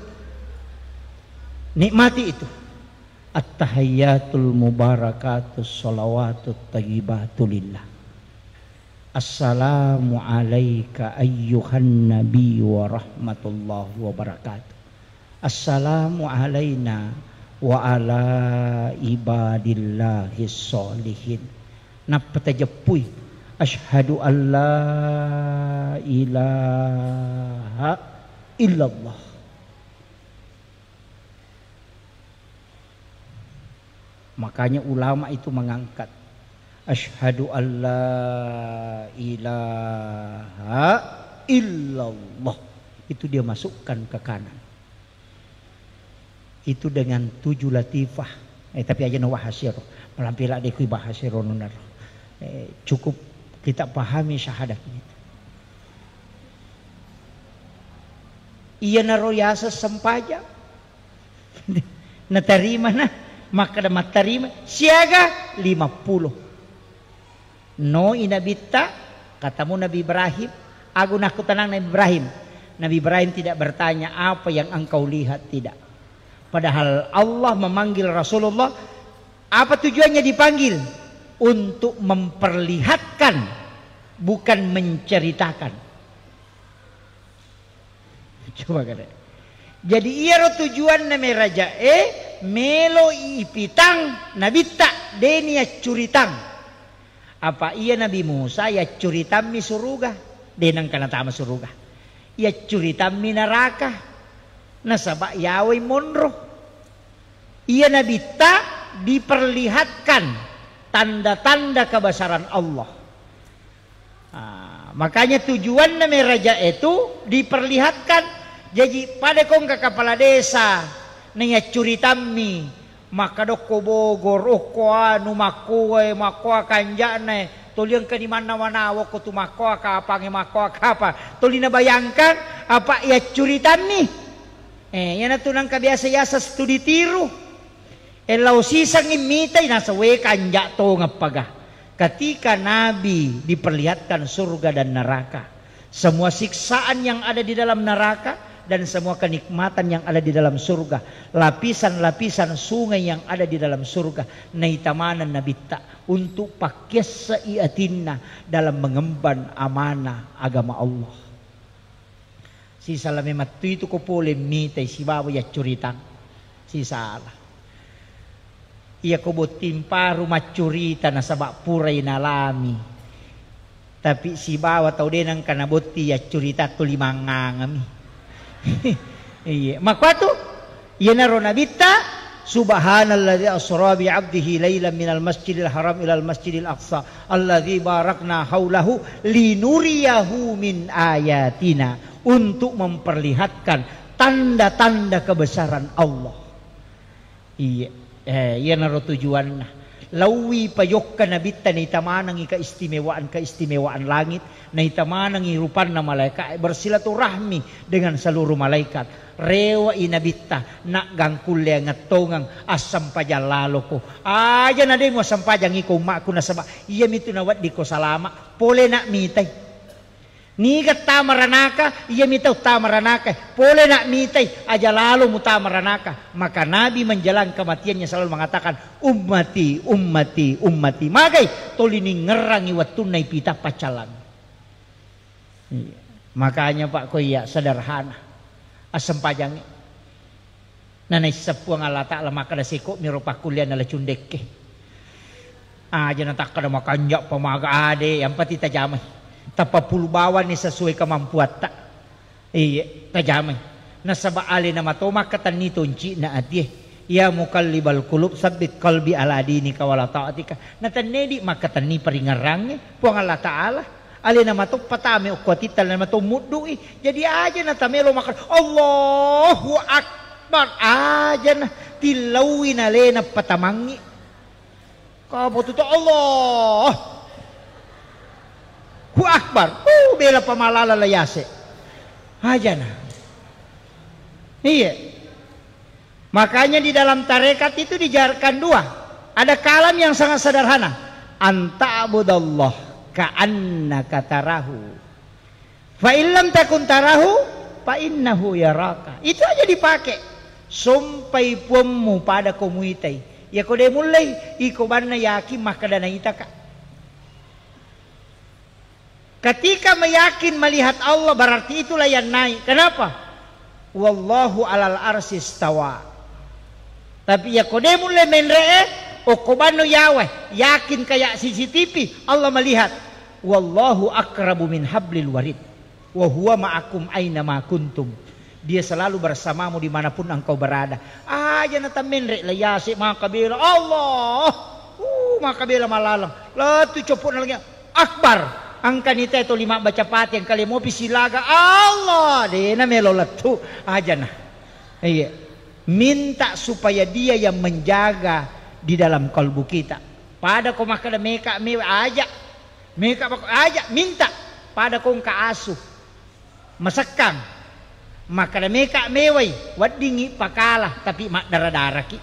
Speaker 2: Nikmati itu. At-tahiyyatul mubarakatus sholawatut thayyibatu lillah. Assalamu alayka ayyuhan nabi wa rahmatullahi wa barakatuh. Assalamu alayna wa ala ibadillahi sholihin. Napatajapuy. Asyhadu an la ilaha illallah. Makanya ulama itu mengangkat asyhadu an la ilaha illallah. Itu dia masukkan ke kanan. Itu dengan 7 latifah. Tapi aja no wahasiro. Melampila dekui bahasiro nunar. Cukup kita pahami syahadat ini. Iya naroyasa sempaja. Natarima na. Maka damat tarima. Siaga 50. No inabita. Katamu Nabi Ibrahim. Aku nak tenang Nabi Ibrahim. Nabi Ibrahim tidak bertanya apa yang engkau lihat. Tidak. Padahal Allah memanggil Rasulullah. Apa tujuannya dipanggil? Untuk memperlihatkan, bukan menceritakan. Coba kata. Jadi ia tujuan nama raja melo ipitang nabita denia curitang. Apa ia Nabi Musa ya curitam mi suruga denang kana tama suruga. Ya curitam mi neraka. Nasaba yawe monro. Ia nabita diperlihatkan tanda-tanda kebesaran Allah. Makanya tujuan nama raja itu diperlihatkan. Jadi pada kong ke kepala desa nanya curitami maka doko Bogor oko anu makoe makoa kanjane toliang ke di mana-mana wako tu makoa ka apa makoa ka apa tolina bayangkan apa ya curitami yan tunang kabiasa-yasa studi tiru. Elaw sisang imitay nasa wekan to ngapaga. Ketika Nabi diperlihatkan surga dan neraka, semua siksaan yang ada di dalam neraka dan semua kenikmatan yang ada di dalam surga, lapisan-lapisan sungai yang ada di dalam surga, naitamanan nabita untuk pakai seiatinna dalam mengemban amanah agama Allah. Si salame matu itu ko pole mitay si bawa ya curitang si salah. Ia timpa rumah curita na sabak puray nalami. Tapi si bawa tau denang kanabuti ya curita tu limangangami. Iya, makwa tu iya naro nabita subhanalladzi asra bi 'abdihi lailan minal masjidil haram ilal masjidil aqsa alladzi barakna haulahu linuriyahu min ayatina, untuk memperlihatkan tanda-tanda kebesaran Allah. Iya. Yan naro tujuan na. Lawi payok ka nabita na itamanang keistimewaan langit, na itamanang irupan na malaikat bersilaturahmi dengan seluruh malaikat. Rewa inabita na gangkulya ngatongang asam pajalalo ko. Aja na din mo asam pajang ikaw maku na saba. Iya mito nawat di ko salama. Pole na mitay. Nigat tamaranaka, iya mitaw tamaranaka. Pole nak mitay, aja lalu mu tamaranaka. Maka Nabi menjelang kematiannya selalu mengatakan, ummati, ummati, ummati. Magay, tolini ngerangi watunay pita pacalang. Makanya Pak Koya sederhana asam pajangi nanai sepuang Allah Ta'ala maka da siko mirupa kuliah nala cundekke aja natak kada makanjak pamaga ade yang pati tajamai tapapulu bawan ni sesuai kemampuan tak iya tajamai nasaba ali nama toma katan ni tunci na atih ya mukallibal qulub sabbit qalbi ala dinika wala ta'atika natanedi makatan ni paringarang puang Allah Ta'ala ali nama to patame ukwatital nama to mudui jadi aja natamelo makan Allahu akbar aja na tilawin ale na patamangi kamu tuh Allah hu akbar bela pamalala layase aja na iya makanya di dalam tarekat itu dijarkan dua ada kalam yang sangat sederhana anta abudallah ka'annaka tarahu fa illam takun tarahu fa innahu yaraka itu aja dipakai sampai puammu pada komunitai ya kode mulai iko banna yakin maka dana itaka ketika meyakin melihat Allah berarti itulah yang naik kenapa wallahu alal arsy istawa tapi ya kode mulai menree okobano yawe yakin kayak CCTV Allah melihat wallahu akrabu min hablil warid wa huwa ma'akum aina ma kuntum dia selalu bersamamu dimanapun engkau berada aja nata menrek layasi maka bela Allah maka bela malalang latu copot lagi akbar angka nita itu 5 baca pati yang kali mau pisilaga Allah dena melo latu aja nah iya minta supaya dia yang menjaga di dalam kalbu kita pada kau makan meka me aja meka aja minta pada kau ka asuh masakang maka meka mewai wadingi pakalah tapi mak darah-darah ki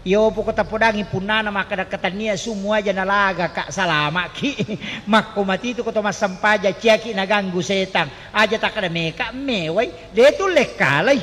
Speaker 2: yo poko tapodangi punana maka katania semua aja nalaga kak salama ki mak ko mati itu ko to masampaja ciaki naganggu setan aja tak kada meka mewai de tu lekalai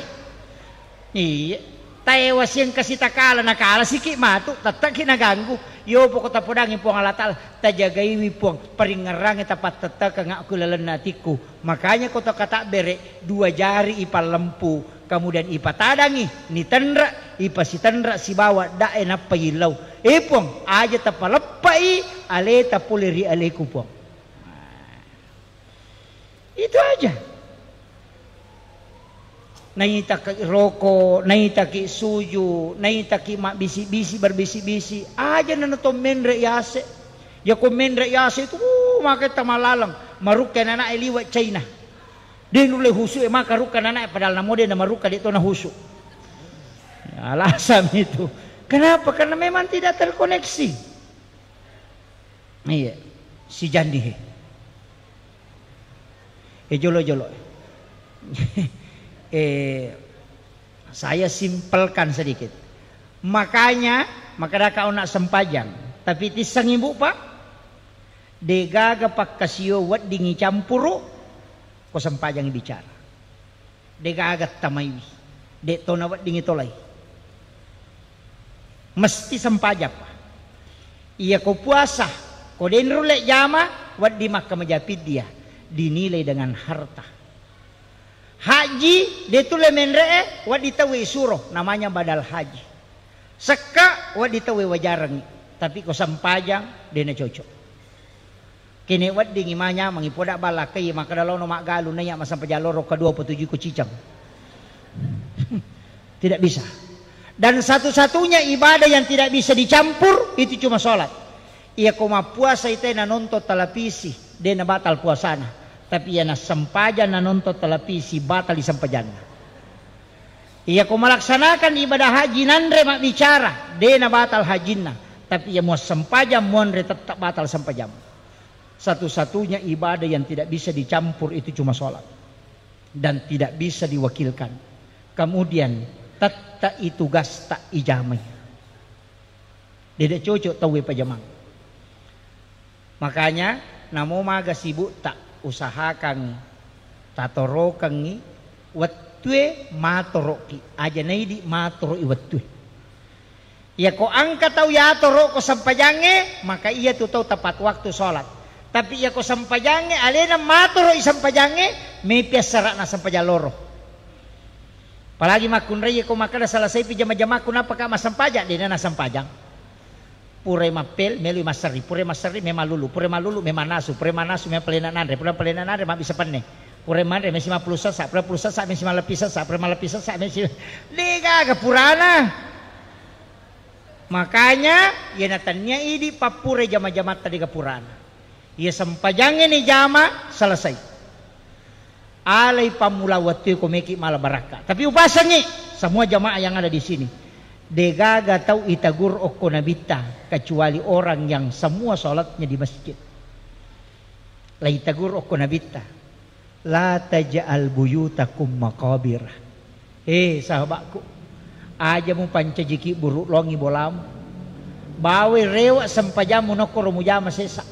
Speaker 2: iya tewas yang kasih takala nakala siki matu tatak kinaganggu yo poko tapodangi puang Allah Ta'ala tajagai puang peringerang tapat tatak ngak kulalennatiku makanya kota kata bere 2 jari ipa lempu kemudian ipa tadangi ni tendra ipa si tendra si bawa dae na pailau puang aja tapalepai ale tapuliri aleku puang itu aja naita ki roko, naita ki suju, naita ki mak bisi-bisi berbisi-bisi. Aja nana to menre yase. Ya ko menre yase itu maka tamalalang maruka nana liwat China. Dia nule husu maka ruka nana padahal namo dia nama ruka dia to na husu. Ya, alasan itu. Kenapa? Karena memang tidak terkoneksi. Iya, si jandi. Jolo-jolo. Saya simpelkan sedikit makanya maka kau nak sempajang tapi tisang ibu pak degaga pak kasio wat dingi campuru ko sempajang bicara degaga tamaiwi de tona wat dingi tolai mesti sempajak pak iya ko puasa ko denrule jama wat di Makkah majapid dia dinilai dengan harta haji detule menree waditawe suruh namanya badal haji seka waditawe wajarang tapi ko sampajang dena cocok kini wadi ngimanya mangipoda bala kay makadalaw no magalu na ya masampajaloro kadua po 7 ko cicang tidak bisa dan satu-satunya ibadah yang tidak bisa dicampur itu cuma sholat iya ko mapuasa ite nanonto talapisi dena batal puasana tapi yana sampajan na nonton televisi batal di sampajan. Ia ko melaksanakan ibadah haji nandre mak bicara, dena batal hajinna. Tapi ia mau sampajan monre tetap batal sampajan. Satu-satunya ibadah yang tidak bisa dicampur itu cuma sholat dan tidak bisa diwakilkan. Kemudian tatta itu gas tak ijamai. Dede cocok tahu pajamang. Makanya namo maga sibuk tak usahakan tatorokan ni watwe matoroki aja naidi matoro iwatwe ya ko angka tahu ya toro ko sampajange maka ia tu tahu tepat waktu sholat tapi ya ko sampajange alena matoro sampajange mepias sarak na sampaja loro. Apalagi makun raya ko makada selesai pijama-jama kun apa ka masampaja di na sampajang. Pure mapel melu masari, pure masari memalulu, pure malulu memanasu, pure manasu mepelenan andre, pure pelenan andre mak bisa penne. Pure mandre mesi mapulusa sa, pure pulusa sa mesi malapisa sa, pure malapisa sa mesi liga ke purana. Makanya ia natanya ini papure jama-jama tadi ke purana. Ia sampajangnya ni jama selesai. Alai pamula waktu komeki malah baraka. Tapi upasannya semua jamaah yang ada di sini. Degaga tahu itagur okko nabita kecuali orang yang semua sholatnya di masjid. La itagur okko nabita. La taj'al buyutakum maqabir. Sahabatku, aja mu pancajiki buruk longi bolam. Bawe rewa sampajamu nokoro mujama sesa.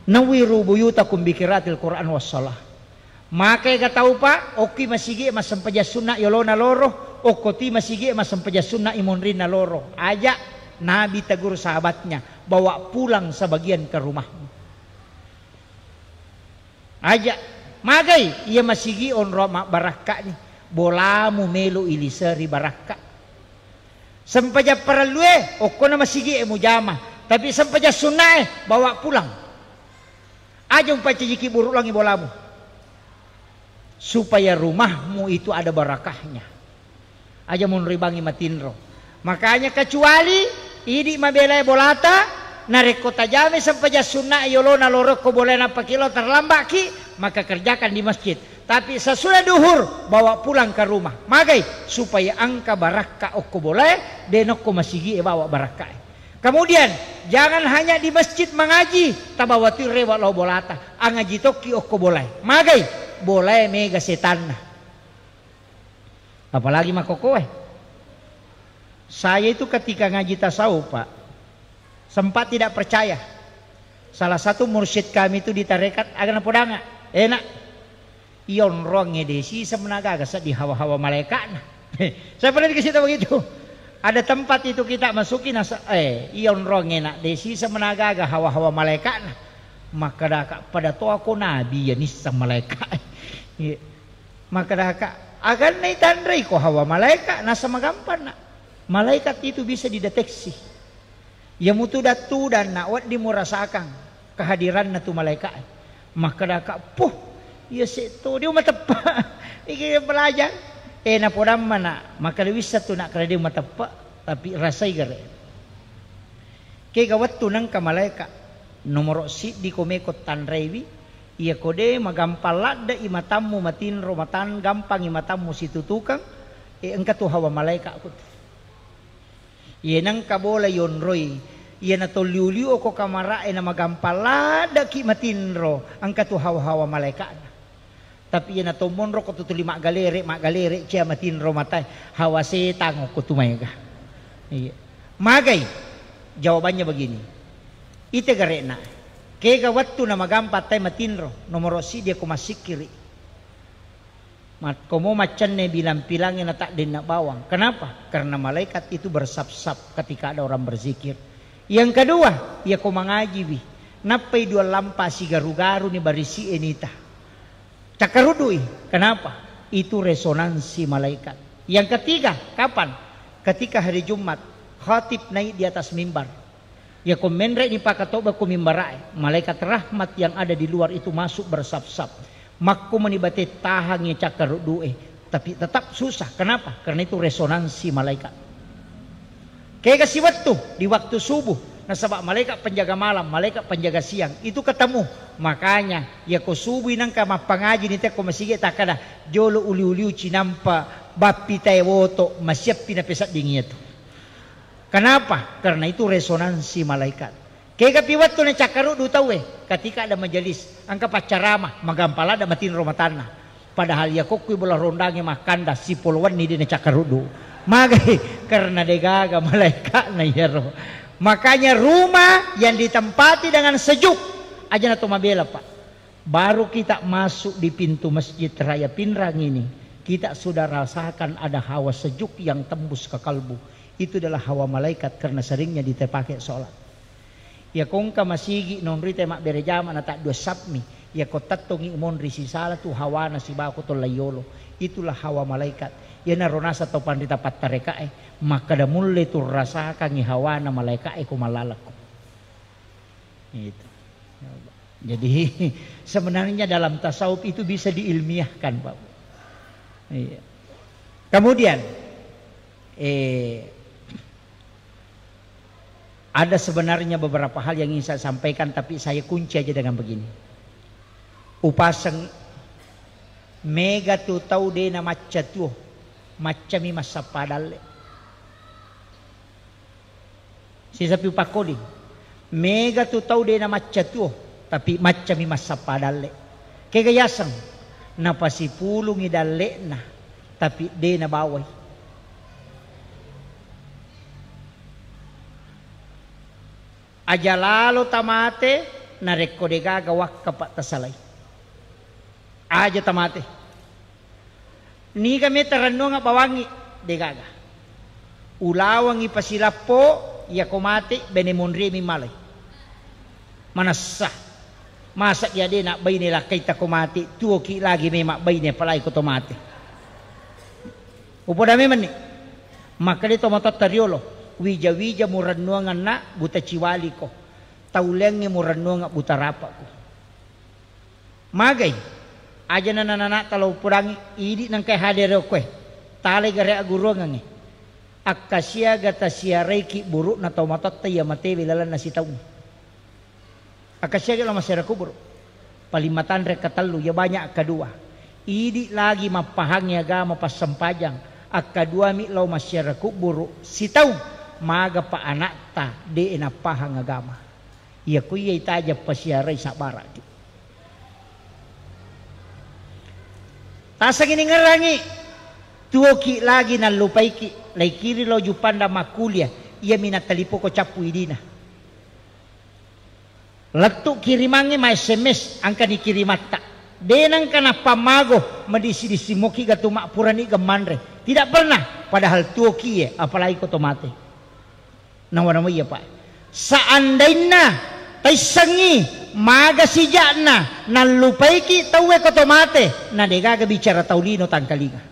Speaker 2: Nawiru buyutakum bikiratil Quran wassalah. Maka ga tahu pak, oki masigi mas sampaja sunnah yolona loro, okoti masigi mas sampaja sunnah imonrina loro. Aja Nabi tegur sahabatnya, bawa pulang sebagian ke rumahmu. Aja magai ia masigi on roma baraka ni, bolamu melu iliseri baraka. Sampaja perlue, okona masigi mujama, tapi sampaja sunnah bawa pulang. Aja umpaciki buruk langi bolamu. Supaya rumahmu itu ada barakahnya. Aja mun ribangi matinro. Makanya kecuali idi mabelai bolata nareko tajame sampaja sunnah yolona loroko boleh napa kilo terlambat ki maka kerjakan di masjid. Tapi sesudah duhur bawa pulang ke rumah. Magai supaya angka barakah okko boleh denokko masigi bawa barakah. Kemudian jangan hanya di masjid mengaji tabawati rewa lo bolata. Angaji toki okko boleh. Magai boleh mega setan. Apalagi makokoe. Saya itu ketika ngaji tasawuf pak, sempat tidak percaya. Salah satu mursyid kami itu di tarekat agak podanga, enak. Ion ronge desi semenaga gasat di hawa-hawa malaikat. Saya pernah dikasih tahu begitu. Ada tempat itu kita masukin ion ronge nak desi semenaga aga hawa-hawa malaikat. Maka daka pada to aku nabi ya nisa malaikat. Maka daka agan nai tandrai ko hawa malaikat nasa magampan nak. Malaikat itu bisa dideteksi. Ya mutu datu dan nak wat dimurasakan kehadiran natu malaikat. Maka daka puh ya seto dia matepa. Iki belajar. Na podam mana maka bisa tu nak kada dia matepa tapi rasai gare. Ke gawat tu nang ka malaikat. Nomor si di komekot tanrewi ia kode magampalada imatamu matin romatan gampang imatamu situ tukang engka tu hawa malaikat akut ia nang kabola yonroy ia na toliuliu ko kamara na magampalada ki matinro engka tu hawa malaikat tapi ia na tomonro ko tutuli mak galere cia matinro matai hawa setang ko tumayga iya magai jawabannya begini ite garena kega waktu na magampat tay matinro nomor si dia ko masikiri mat komo macan ne bilang-bilangnya na tak din na bawang. Kenapa? Karena malaikat itu bersap-sap ketika ada orang berzikir. Yang kedua ia ko mangaji wi napay dua lampa si garu-garu ni barisi enita cakarudui. Kenapa? Itu resonansi malaikat. Yang ketiga kapan? Ketika hari Jumat khatib naik di atas mimbar. Ya komendra ini pakatoba kumimbarai. Malaikat rahmat yang ada di luar itu masuk bersap-sap. Makku menibati tahangnya cakar du'e. Tapi tetap susah. Kenapa? Karena itu resonansi malaikat. Kayak kasih waktu di waktu subuh. Nah sebab malaikat penjaga malam, malaikat penjaga siang. Itu ketemu. Makanya ya ko subuh nang kama pangaji nite ko masige takada. Jolo uli-uliu cinampa bapi tayo woto masyap pinapesat dingin itu. Kenapa? Karena itu resonansi malaikat. Kaya kapiwat to na cakaru do tawe ketika ada majelis angka pacarama magampala da matin romatana. Padahal ya kokui bola rondange makanda si polwan ni di na cakaru do. Magay karena degaga malaikat na yero. Makanya rumah yang ditempati dengan sejuk aja na tumabela pak. Baru kita masuk di pintu masjid Raya Pinrang ini, kita sudah rasakan ada hawa sejuk yang tembus ke kalbu. Itu adalah hawa malaikat karena seringnya dipakai sholat. Ya kong ka masigi non rite mak berejama na tak dua sapmi. Ya kotatong imon risisala tu hawa na si bako to layolo. Itulah hawa malaikat. Ya narona sa to pandita patareka maka damulle tu rasa kang hawa na malaikat kumalalak ko. Itu. Jadi sebenarnya dalam tasawuf itu bisa diilmiahkan, Pak. Iya. Kemudian ada sebenarnya beberapa hal yang ingin saya sampaikan, tapi saya kunci aja dengan begini. Upasang mega tu tau de na macca tu macca mi masa padalle. Si sapi pakoli. Mega tu tau de na macca tu tapi macca mi masa padalle. Kegayasang napasipulong idalle na tapi de na baway. Aja lalo tamate na rekode gagawak kapat tasalay. Aja tamate. Ni kami terano nga bawangi degaga. Ulawang ipasilapo ya komate benemonri mi malay. Manasa. Masa ya de na bay nila kay ta komate tuoki lagi may mabay ni palay ko tomate. Upo dami man ni. Maka dito matatariolo. Wija-wija muranuangan na buta ciwali ko. Taulengi muranuangan buta rapa ko. Magay. Aja na nanana talaw purangi. Idi nang kay hadere ko Talay gare aguruangan Akasya gata siya reiki buru na taumatot tayo matewi lalan na si taun. Akasya gala masira ko buru. Palimatan re katalu ya banyak kedua. Idi lagi mapahangnya agama pasampajang. Akadua mi law masira ko buru si taun. Maga pa anak ta de inapahang agama. Iya kuya itaja pasyaray sa barati. Tasang ini ngerangi tuoki lagi na lupay ki lay kiri lo jupanda makulya iya minatalipo ko capu idina. Latu kirimangi ma SMS angka ni kirimata. Denang kana pamago madisi-disimoki gatuma purani gamandre. Tidak pernah padahal tuoki apalagi ko tomate. Nawan iya Pak. Seandainya taisangi magasija na nalupay ki tawe ko tomate na degaga bicara taulino tangkalinga.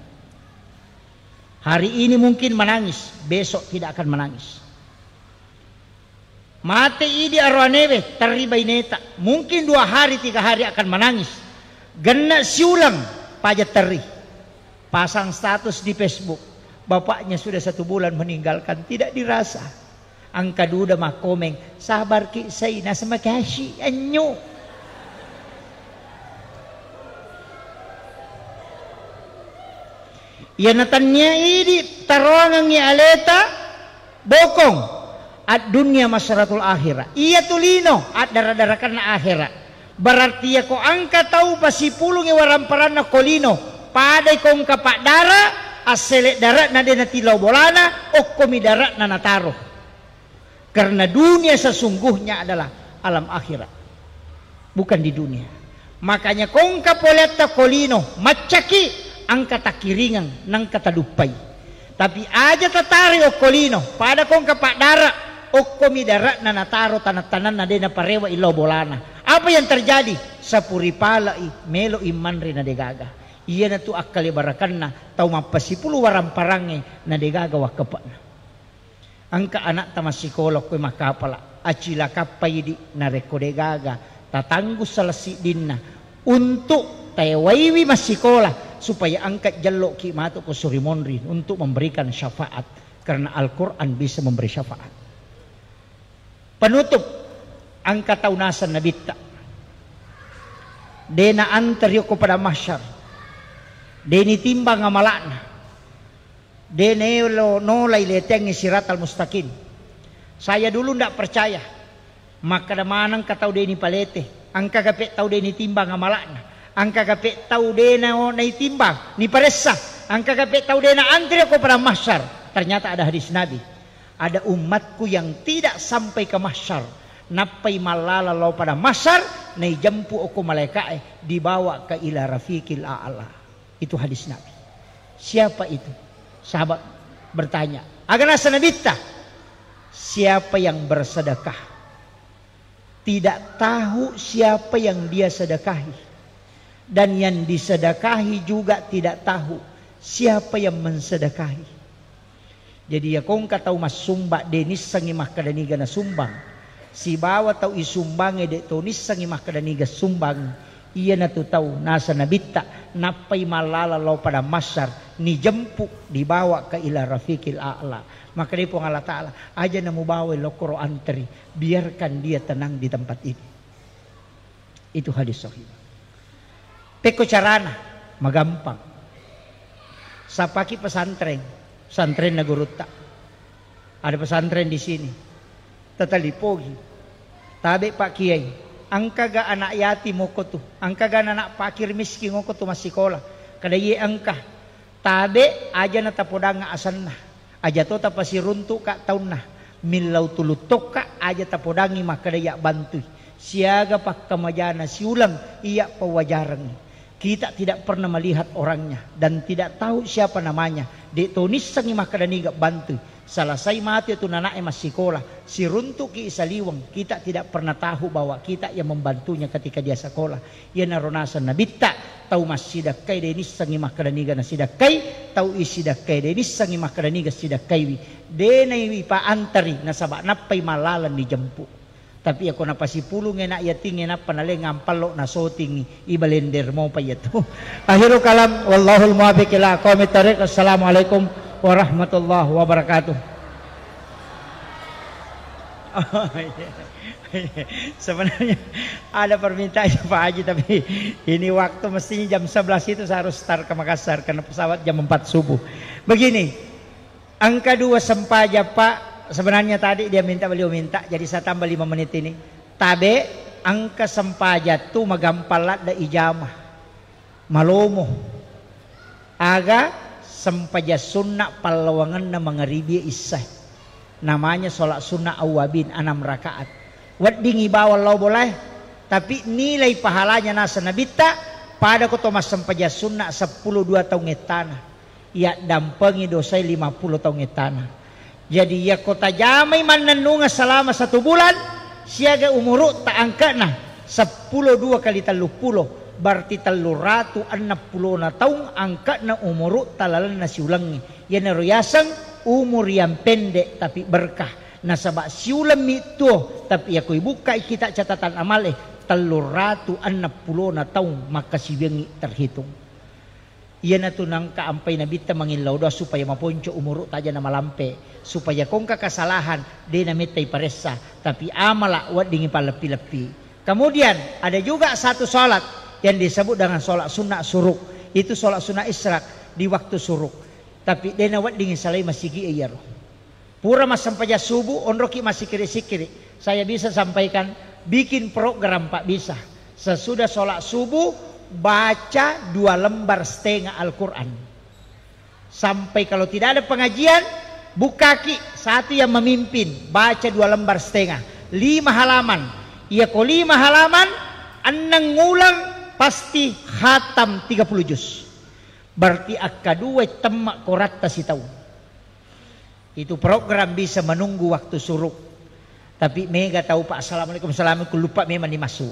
Speaker 2: Hari ini mungkin menangis, besok tidak akan menangis. Mate idi arwanebe teribay neta. Mungkin 2 hari 3 hari akan menangis. Gena siulang pajat teri. Pasang status di Facebook. Bapaknya sudah 1 bulan meninggalkan, tidak dirasa. Ang kaduda makomeng, sabar ki say nasa makashi anyo. Yan natanya ini tarongan ni aleta bokong at dunia masyaratul akhirah. Iya tulino at daradarakan na akhirah. Berarti ako angka tau pasipulong iwaramparan na kolino. Paday kong kapadara asele darat na din natilaw bolana o komidarat na nataro. Karena dunia sesungguhnya adalah alam akhirat. Bukan di dunia. Makanya kong kapoleta kolino macaki ang katakiringan ng katadupay. Tapi aja tatari o kolino pada kong kapadara o komidara na nataro tanatanan na din na parewa ilobolana. Apa yang terjadi? Sa puripala melo imanri na degaga. Iya na tu akkalibarakan na tau mapasipulu warang parange na degaga wakapan. Angka anak tama psikolog ko makapala acila kapay di na rekodegaga tatanggus salasi din na untuk tayawaiwi masikola supaya angkat jallo ki mato ko surimonri untuk memberikan syafaat karena Al-Quran bisa memberi syafaat. Penutup angka taunasan nabita dena antaryo ko pada mahsyar deni timbang amalana denelo nolai leteng sirat al mustaqim. Saya dulu ndak percaya. Maka damanang katau deni palete. Angka kapet tau deni timbang amalakna. Angka kapet tau dena nai timbang ni paressa. Angka kapet tau dena antri aku pada mahsyar. Ternyata ada hadis Nabi. Ada umatku yang tidak sampai ke mahsyar. Napai malala lau pada mahsyar nai jampu aku malaikat dibawa ke ila rafiqil a'la. Itu hadis Nabi. Siapa itu? Sahabat bertanya, agana sanabita, siapa yang bersedekah tidak tahu siapa yang dia sedekahi. Dan yang disedekahi juga tidak tahu siapa yang mensedekahi. Jadi ya kong katau mas sumba denis sangi mah kadaniga na sumbang. Si bawa tau isumbange de tonis sangi mah kadaniga sumbang. Iya na tu tahu nasa nabita napay malala law pada masar ni jempuk dibawa ke ila rafiqil a'la. Maka dia pun Allah Ta'ala aja na mubawa lo Quran teri, biarkan dia tenang di tempat ini. Itu hadis sahih. Peko carana magampang. Sapaki pesantren na guruta. Ada pesantren di sini. Tatalipogi. Tabe Pak Kiai. Angka ga anak yatim mo ko tu. Angka ga anak pakir miskin mo ko tu masikola. Kada ye angka. Tabe aja na tapodang asan na. Aja to tapasi runtuk ka taun na. Milau tulutok ka aja tapodangi makadaya bantui. Siaga pak kamajana siulang iya pawajarang. Kita tidak pernah melihat orangnya dan tidak tahu siapa namanya. Dek tonis sangi makadaniga bantu. Selesai mati itu nanake masih sekolah. Si runtuk ki isaliwang. Kita tidak pernah tahu bahwa kita yang membantunya ketika dia sekolah. Ia naronasan nabita. Tahu mas sidakai denis sangi makadaniga na sidakai. Tahu isidakai denis sangi makadaniga sidakai. Denai pa antari nasabak napay malalan di jemput. Tapi ako napasipulong nga na yating nga panali ngampalo na soting ibalender mo pa yato. Ahiru kalam wallahul muwaffiq ila aqwamit thariq. Assalamualaikum warahmatullahi wabarakatuh. Sebenarnya ada permintaan Pak Haji tapi ini waktu mestinya jam 11 itu saya harus start ke Makassar karena pesawat jam 4 subuh. Begini, angka 2 sempaja Pak. Sebenarnya tadi beliau minta, jadi saya tambah 5 menit ini. Tabe angka sempajat tu magampalat da ijamah. Malomo. Aga sempaja sunnah palawangan na mangaribi isah. Namanya sholat sunnah awabin 6 rakaat. Wading ibawa lo boleh, tapi nilai pahalanya nasa nabita pada ko tomas sempaja sunnah 12 tahun etana. Ya dampengi dosa 50 tahun etana. Jadi ya kota jamai mananunga selama 1 bulan siaga umuru tak angka nah 10 kali 30 berarti 360 na taung angka na umuru talalan na siulangi yan naruyasang umur yang pendek tapi berkah nasabak siulang itu tapi aku buka kita catatan amal 360 na taung maka siwengi terhitung. Ia na tunang kaampay na bita mangilaw daw supaya maponcho umuro taja na malampe supaya kung kakasalahan di na mitay paresa tapi amala wad dingi palapi-lapi. Kemudian ada juga satu salat yang disebut dengan salat sunnah suruk. Itu salat sunnah israk di waktu suruk. Tapi di na wad dingi salay masigi iyaro. Pura mas sampaja subuh onroki masih kiri-sikiri. Saya bisa sampaikan bikin program Pak bisa. Sesudah salat subuh baca 2,5 lembar Al-Quran. Sampai kalau tidak ada pengajian, bukaki satu yang memimpin baca 2,5 lembar 5 halaman. Ia ko 5 halaman, 6 ngulang pasti khatam 30 juz. Berarti akadua temak korata si tahu. Itu program bisa menunggu waktu suruk. Tapi mega tahu Pak assalamualaikum assalamualaikum lupa memang dimasuk.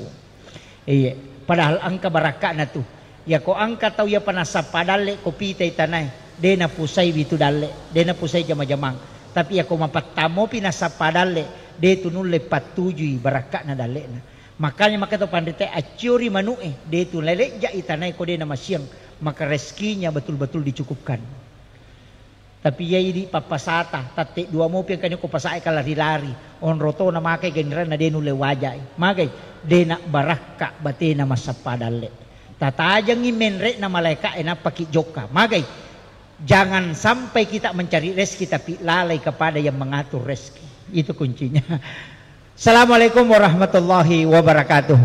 Speaker 2: Iya. Padahal angka barakah na tu. Ya ko angka tau ya panasa padale kopi tay tanay. Dena pusay bitu dale. Dena pusay jama-jamang. Tapi ya ko mapatamo pinasa padale. De tu nulle patujui barakah na dale na. Makanya maka to pandite aciori manue. De tu lele ja itanay ko dena masyang. Maka reskinya betul-betul dicukupkan. Tapi ya ini papasata. Tate 2 mo piang kanyo ko pasay kalari-lari. On roto na makay ganyan na denu le wajay. Magay. Dena baraka batina masapadale. Tatajang imenre na malaika ena pakijoka. Magay, jangan sampai kita mencari rezeki tapi lalai kepada yang mengatur rezeki. Itu kuncinya. Assalamualaikum warahmatullahi wabarakatuh.